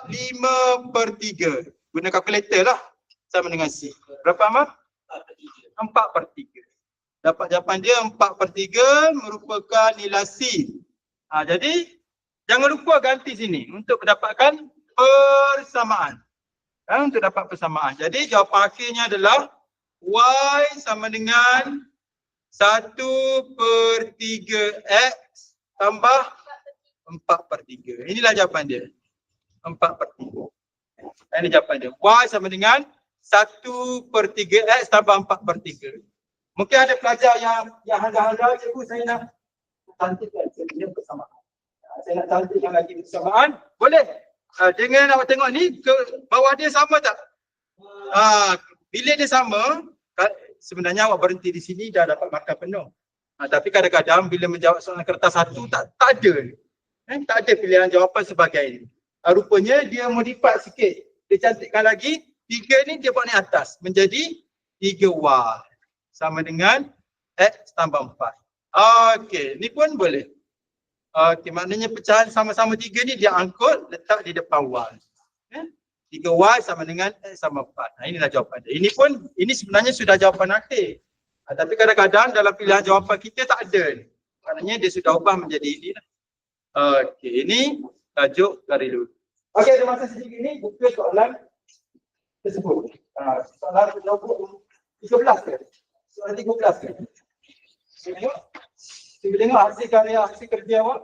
5/3. Guna kalkulator lah. Sama dengan C. Berapa amat? 4/3. Dapat jawapan dia 4/3 merupakan nilai C. Jadi jangan lupa ganti sini untuk mendapatkan persamaan. Untuk dapat persamaan. Jadi jawapan akhirnya adalah Y sama dengan 1/3 X tambah 4/3. Inilah jawapan dia. 4/3. Ini jawapan dia. Y sama dengan 1/3 X tambah 4/3. Mungkin ada pelajar yang handa-handa, cikgu saya nak cantikkan persamaan. Saya nak cantikkan lagi persamaan. Boleh. Dengan awak tengok ni, ke bawah dia sama tak? Bila dia sama, sebenarnya awak berhenti di sini dah dapat markah penuh. Tapi kadang-kadang bila menjawab soalan kertas satu tak ada. Tak ada pilihan jawapan sebagai ini. Rupanya dia modify sikit. Dia cantikkan lagi, 3 ni dia buat naik atas. Menjadi 3Y. Sama dengan X tambah 4. Okey, ni pun boleh. Okey, maknanya pecahan sama-sama 3 ni dia angkut, letak di depan Y. 3Y sama dengan X sama 4. Inilah jawapan dia. Ini sebenarnya sudah jawapan akhir. Tapi kadang-kadang dalam pilihan jawapan kita tak ada. Maknanya dia sudah ubah menjadi ini. Okey, ini tajuk garis lurus. Okey, ada masa sedikit ni buka soalan tersebut. Soalan nombor 13 ke? Soalan 13 ke? Cuba tengok hasil karya, hasil kerja awak.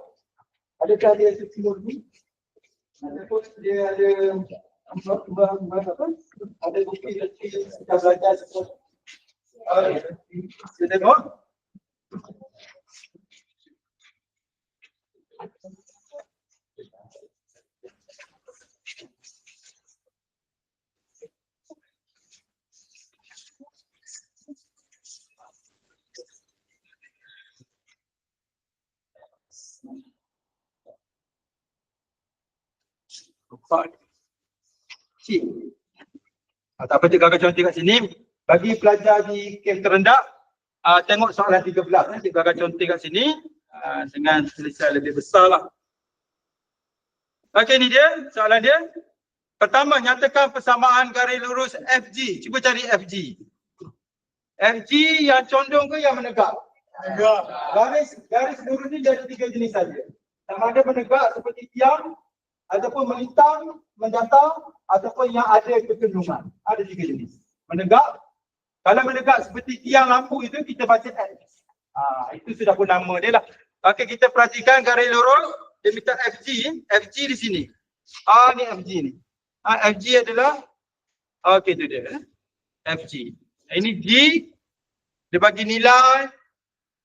Adakah dia sesuai ni? Ataupun dia ada ada bukti kita belajar sesuatu. Kita tengok. Tak apa, cikgu akan contoh kat sini. Bagi pelajar di kem terendah, tengok soalan 13. Cikgu akan contoh kat sini dengan tulisan lebih besar lah. Okey, ni dia soalan dia. Pertama, nyatakan persamaan garis lurus FG. Cuba cari FG. FG yang condong ke yang menegak? Menegak. Garis lurus ni ada 3 jenis saja. Sama ada menegak seperti tiang, ataupun melintang, mendatar, ataupun yang ada kekendungan. Ada 3 jenis. Menegak. Kalau menegak seperti tiang lampu itu, kita baca X. Itu sudah pun nama dia lah. Okey, kita perhatikan garis lurus. Dia minta FG. FG di sini. Ni FG ni. FG adalah, okey tu dia. FG. Ini G. Dia bagi nilai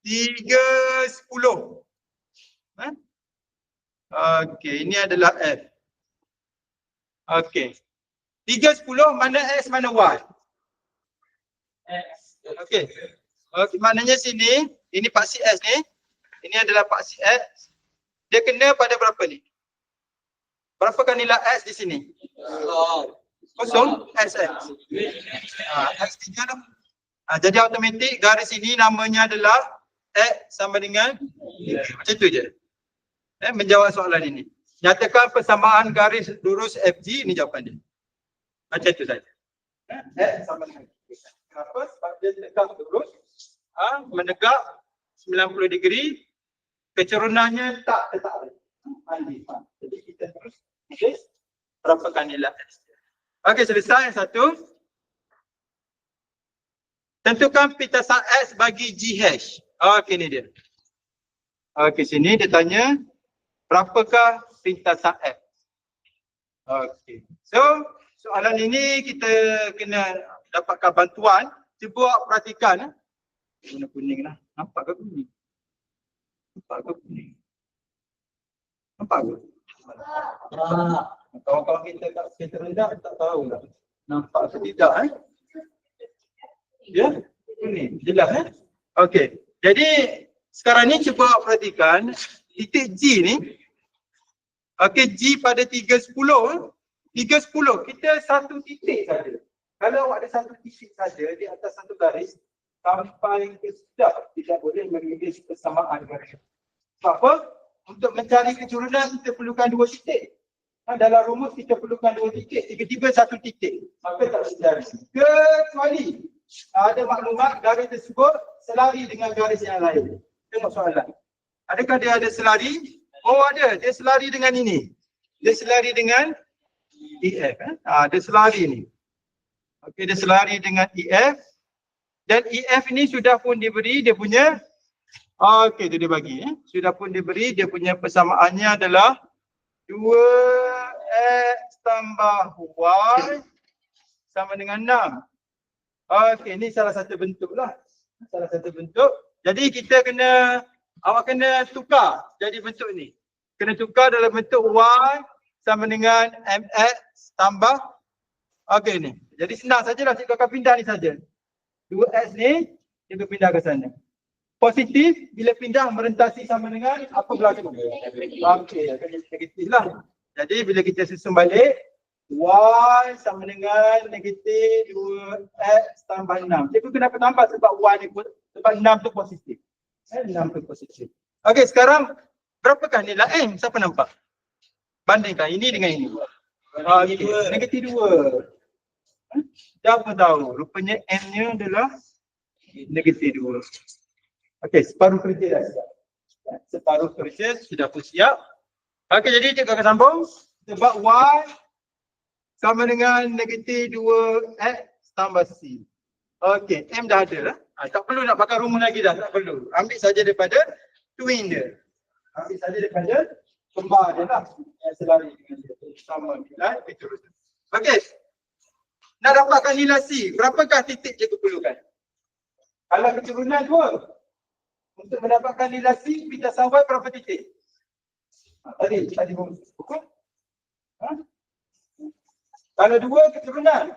3/10. Okey, ini adalah F. Okey. 3/10 mana X mana Y? X. Okey. Okey, maknanya sini, ini paksi X ni. Ini adalah paksi X. Dia kena pada berapa ni? Berapakah nilai X di sini? Kosong. XX. X3 dah. Jadi automatik garis ini namanya adalah X sama dengan 3. Macam tu je. Menjawab soalan ini. Nyatakan persamaan garis lurus FG, ini jawapan dia. Macam tu saja. X sama dengan 3. Kenapa? Sebab dia tegak lurus. Menegak 90 degree. Kecerunannya tak tetap. Jadi kita terus berapakah nilai X. Okey, selesai yang satu. Tentukan pintasan X bagi GH. Okey, ni dia. Okey, sini dia tanya berapakah pintasan X. Okey. So, soalan ini kita kena dapatkan bantuan. Cuba perhatikan. Warna kuning lah. Nampak ke kuning? Nampak ke kuning? Nampak ke? Kawan-kawan kita kat sekitar rendah tak tahu lah. Nampak ke tidak Ya? Kuning. Jelas Okey. Jadi sekarang ni cuba perhatikan titik G ni. Okey, G pada 3/10. 3/10 kita satu titik saja. Kalau awak ada satu titik saja di atas satu garis sampai ke sedap tidak boleh mengiris persamaan garis. Sebab apa? Untuk mencari kecurunan kita perlukan 2 titik. Dalam rumus kita perlukan 2 titik, tiba-tiba satu titik. Maka tak boleh cari. Kecuali ada maklumat garis tersebut selari dengan garis yang lain. Tengok soalan. Adakah dia ada selari? Oh ada, dia selari dengan ini. Dia selari dengan EF. Dia selari ni. Okey, dia selari dengan EF. Dan EF ni sudah pun diberi dia punya, okey tu dia bagi. Sudah pun diberi dia punya persamaannya adalah 2X tambah Y sama dengan 6. Okey, ni salah satu bentuk lah. Salah satu bentuk. Jadi kita awak kena tukar jadi bentuk ni. Kena tukar dalam bentuk Y sama dengan MX tambah. Okey ni. Jadi senang sajalah cikgu akan pindah ni saja. 2X ni cikgu pindah ke sana. Positif bila pindah merentasi sama dengan apa berlaku? Okey, akan jadi negatif lah. Jadi bila kita susun balik Y sama dengan negatif 2X tambah 6. Cikgu kenapa tambah sebab Y ni sebab 6 tu positif. 6 tu positif. Okey, sekarang berapakah nilai M? Siapa nampak? Bandingkan ini dengan ini. Negatif 2. Dah apa tahu? Rupanya M-nya adalah negatif 2. Okey, separuh kerja dah siap. Separuh kerja sudah pun siap. Okey, jadi cikgu akan sambung. Sebab Y sama dengan negatif 2X tambah C. Okey, M dah ada lah. Tak perlu nak pakai rumus lagi dah, tak perlu. Ambil saja daripada twin dia. Ambil saja daripada kembar dia lah. Yang selari dengan dia. Sama nilai, terus. Okey. Nak dapatkan nilai C, berapakah titik cikgu perlukan? Kalau keturunan 2. Untuk mendapatkan nilai C, kita sampai berapa titik? Tadi buku. Kalau 2 keturunan.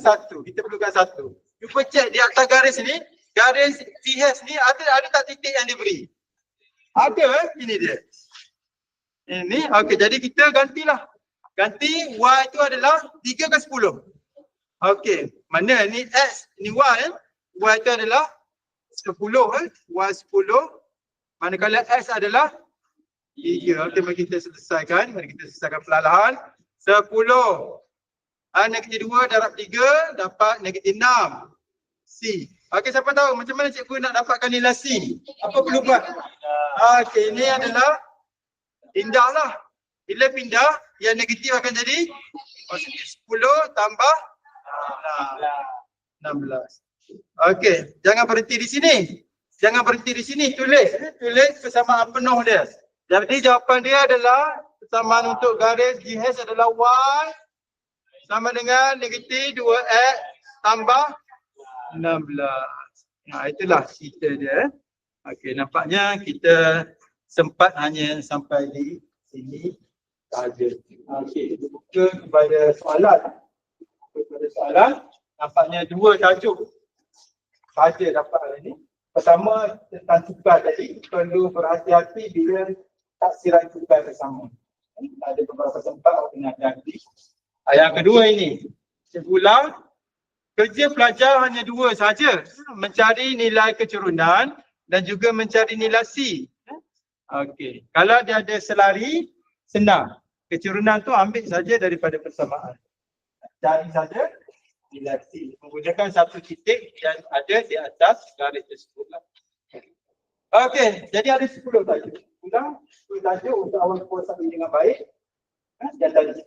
Satu. Kita perlukan 1. Cuba cek di atas garis ni, garis TH ni ada tak titik yang diberi? Ada, ini dia. Ini, okey, jadi kita gantilah. Ganti Y itu adalah 3 ke 10. Okey, mana ni X, ni Y Y itu adalah 10 Y 10. Manakala X adalah 3. Okey, mari kita selesaikan. Mari kita selesaikan perlahan. 10. Negatif 2 darab 3 dapat negatif 6. C. Okey, siapa tahu macam mana cikgu nak dapatkan nilai C? Apa perlu buat? Okey, ini adalah pindahlah. Bila pindah, yang negatif akan jadi 10 tambah 16. Okey, jangan berhenti di sini. Jangan berhenti di sini, tulis persamaan penuh dia. Jadi jawapan dia adalah persamaan untuk garis GH adalah Y sama dengan negatif 2X tambah 16. Itulah cerita dia. Okey, nampaknya kita sempat hanya sampai di sini sahaja. Okey, buka kepada soalan. Nampaknya 2 tajuk saja dapat hari ini. Pertama tentang tukar tadi, perlu berhati-hati bila taksiran tukar bersama. Ada beberapa tempat kena hati-hati. Yang kedua ini, cikgu ulang, kerja pelajar hanya 2 saja, mencari nilai keturunan dan juga mencari nilai C. Okey, kalau dia ada selari, senang. Keturunan tu ambil saja daripada persamaan. Cari saja nilai C menggunakan satu titik yang ada di atas garis tersebut. Okey, jadi ada 10 tajuk. Ulang 10 tajuk untuk awal puasa ini dengan baik. Dan tadi.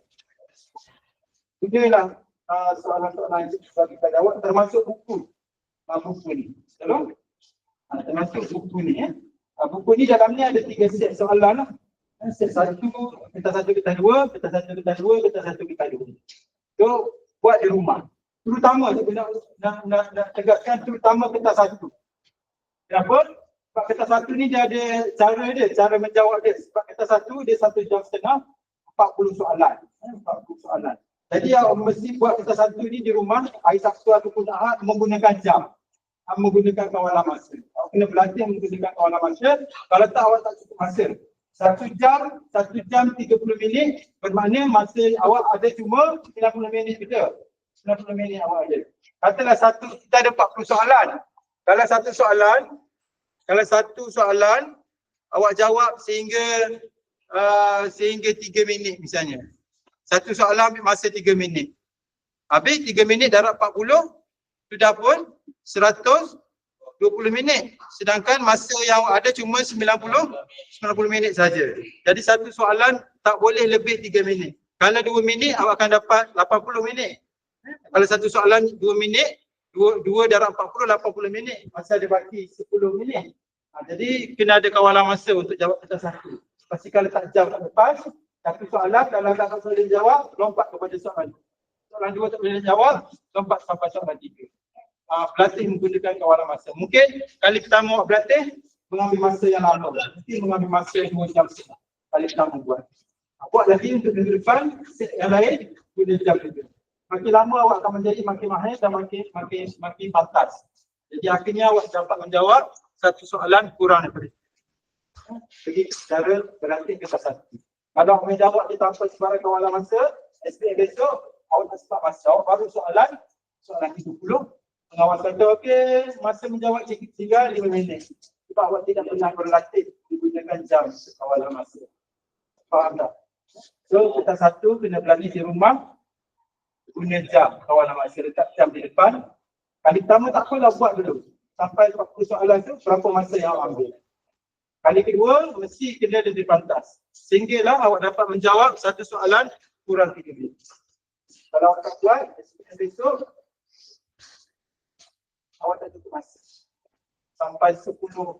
Inilah soalan-soalan yang kita jawab termasuk buku. Buku ni. Betul? Termasuk buku ni ya. Buku ni dalam ni ada 3 set soalan lah. Set 1, kertas 1, kertas 2, kertas 1, kertas 2, kertas 1, kertas 2. So, buat di rumah. Terutama saya nak tegaskan terutama kertas 1. Kenapa? Sebab kertas 1 ni dia ada cara menjawab dia. Sebab kertas 1 dia 1 jam setengah, 40 soalan. 40 soalan. Jadi awak mesti buat kertas 1 ni di rumah, hari Sabtu ataupun Ahad menggunakan jam. Menggunakan kawalan masa. Awak kena belajar menggunakan kawalan masa. Kalau tak, awak tak cukup masa. 1 jam 30 minit bermakna masa awak ada cuma 90 minit kita. 90 minit awak ada. Katalah kita ada 40 soalan. Kalau satu soalan awak jawab sehingga 3 minit misalnya. Satu soalan ambil masa 3 minit. Habis 3 minit darab 40, sudah pun 120 minit. Sedangkan masa yang ada cuma 90 minit saja. Jadi satu soalan tak boleh lebih 3 minit. Kalau 2 minit awak akan dapat 80 minit. Kalau satu soalan 2 minit, 2 darab 40, 80 minit. Masa ada baki 10 minit. Jadi kena ada kawalan masa untuk jawab kita satu. Pasti kalau tak jawab tak lepas, satu soalan kalau tak boleh jawab, lompat kepada soalan. Soalan 2 tak boleh jawab, lompat sampai soalan 3. Berlatih menggunakan kawalan masa. Mungkin kali pertama awak berlatih, mengambil masa yang lama. Mesti mengambil masa 2 jam setengah. Kali pertama buat. Buat lagi untuk minggu depan, set yang lain, guna jam juga. Makin lama awak akan menjadi makin mahir dan makin pantas. Jadi akhirnya awak dapat menjawab satu soalan kurang daripada itu. Begitu cara berlatih kita satu. Kalau awak menjawab di tanpa sebarang kawalan masa, SPM besok, awak tak sempat masa. Awak baru soalan 70. Pengawas kata, okey, masa menjawab tinggal 5 minit. Sebab awak tidak pernah berlatih menggunakan jam kawalan masa. Faham tak? So, kita satu kena berlatih di rumah, guna jam kawalan masa, letak jam di depan. Kali pertama tak apalah buat dulu. Sampai 40 soalan tu, berapa masa yang awak ambil. Kali kedua, mesti kena lebih pantas. Sehinggalah awak dapat menjawab satu soalan kurang 3 minit. Kalau awak tak buat, besok, awak tak cukup masa. Sampai 10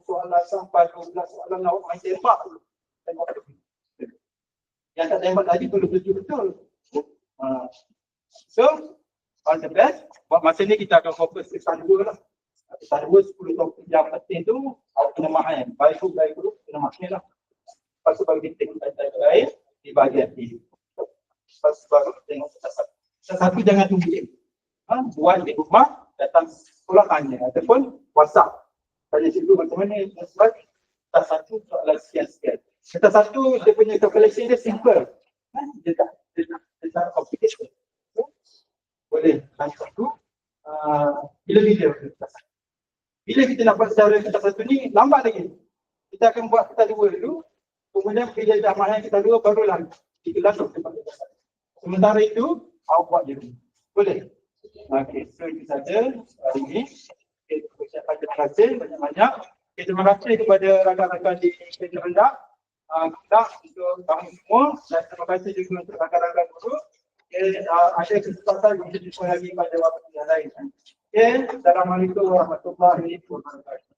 soalan, sampai 12 soalan, awak main tembak dulu. Tembak dulu. Yang tak tembak tadi perlu betul-betul. So, all the best. Buat masa ni kita akan fokus ke Stan 2 lah. Stan 2 10 topik yang penting tu, awak kena mahir. Baik guru, kena mahir lah. Lepas tu baru kita tengok lain di bahagian ini. Lepas tu baru tengok satu jangan tunggu. Buat di rumah, datang sekolah tanya. Ataupun WhatsApp. Tanya cikgu macam mana, sebab kita satu soalan sekian-sekian. Kita satu, dia punya calculation dia simple. Dia tak complicated. Boleh. Tanya satu, bila kita nak buat secara kita satu ni, lambat lagi. Kita akan buat kita dua dulu. Kemudian bila dah mahal kita dua, barulah kita langsung tempat kita satu. Sementara itu, awak buat dulu. Boleh? Okey, so itu saja hari ini. Okay, terima kasih banyak-banyak. Okay, terima kasih kepada rakan-rakan di Kerja Rendah. Kita untuk kamu semua dan terima kasih juga untuk rakan-rakan guru. Okay, ada kesempatan untuk jumpa lagi pada waktu yang lain. Okay, Assalamualaikum warahmatullahi wabarakatuh.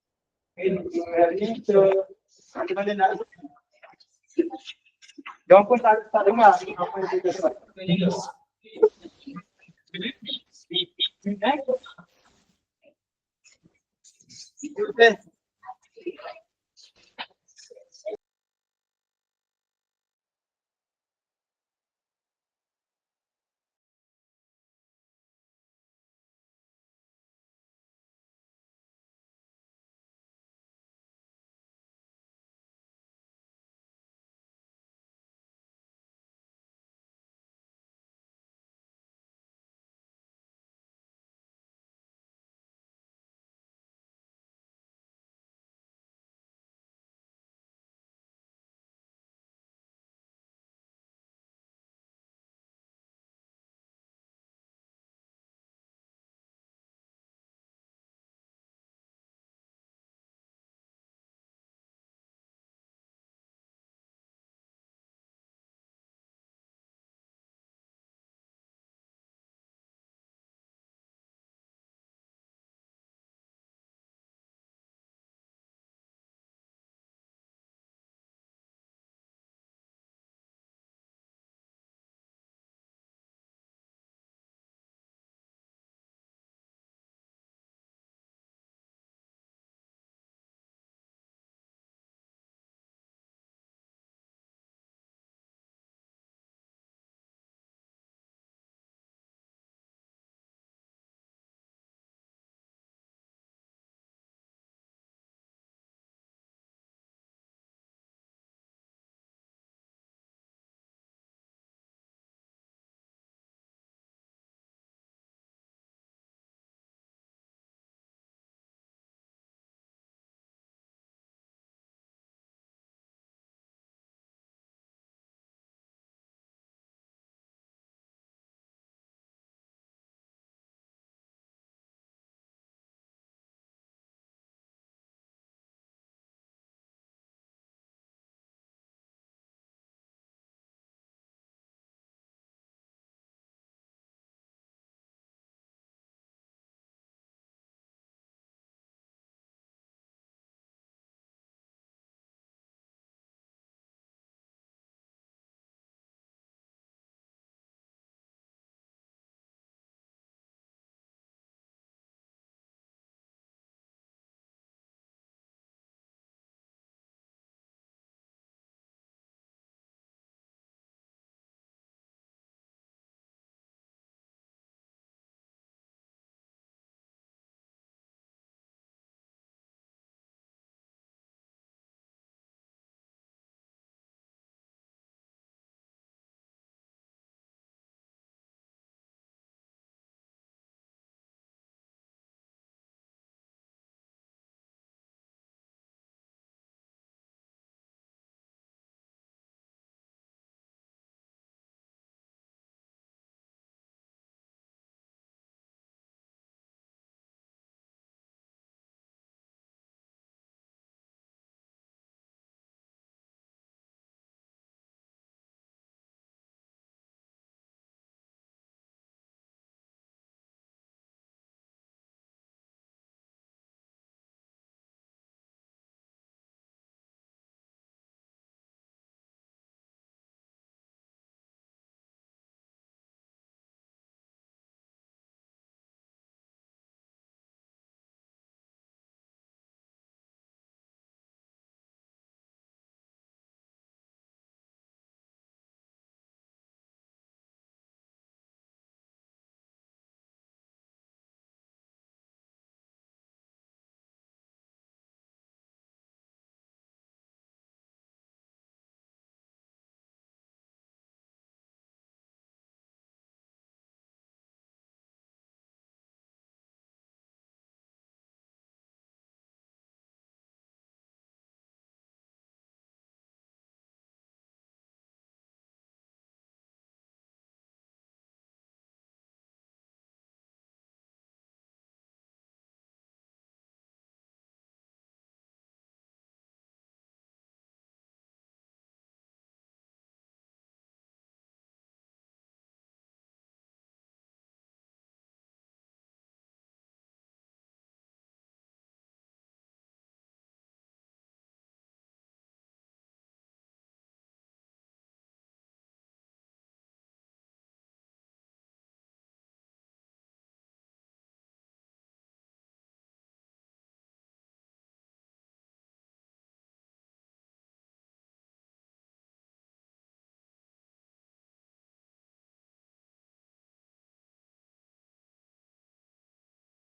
Okay, hari ini macam mana nak jangan pun tak dengar apa yang kita buat. Okay.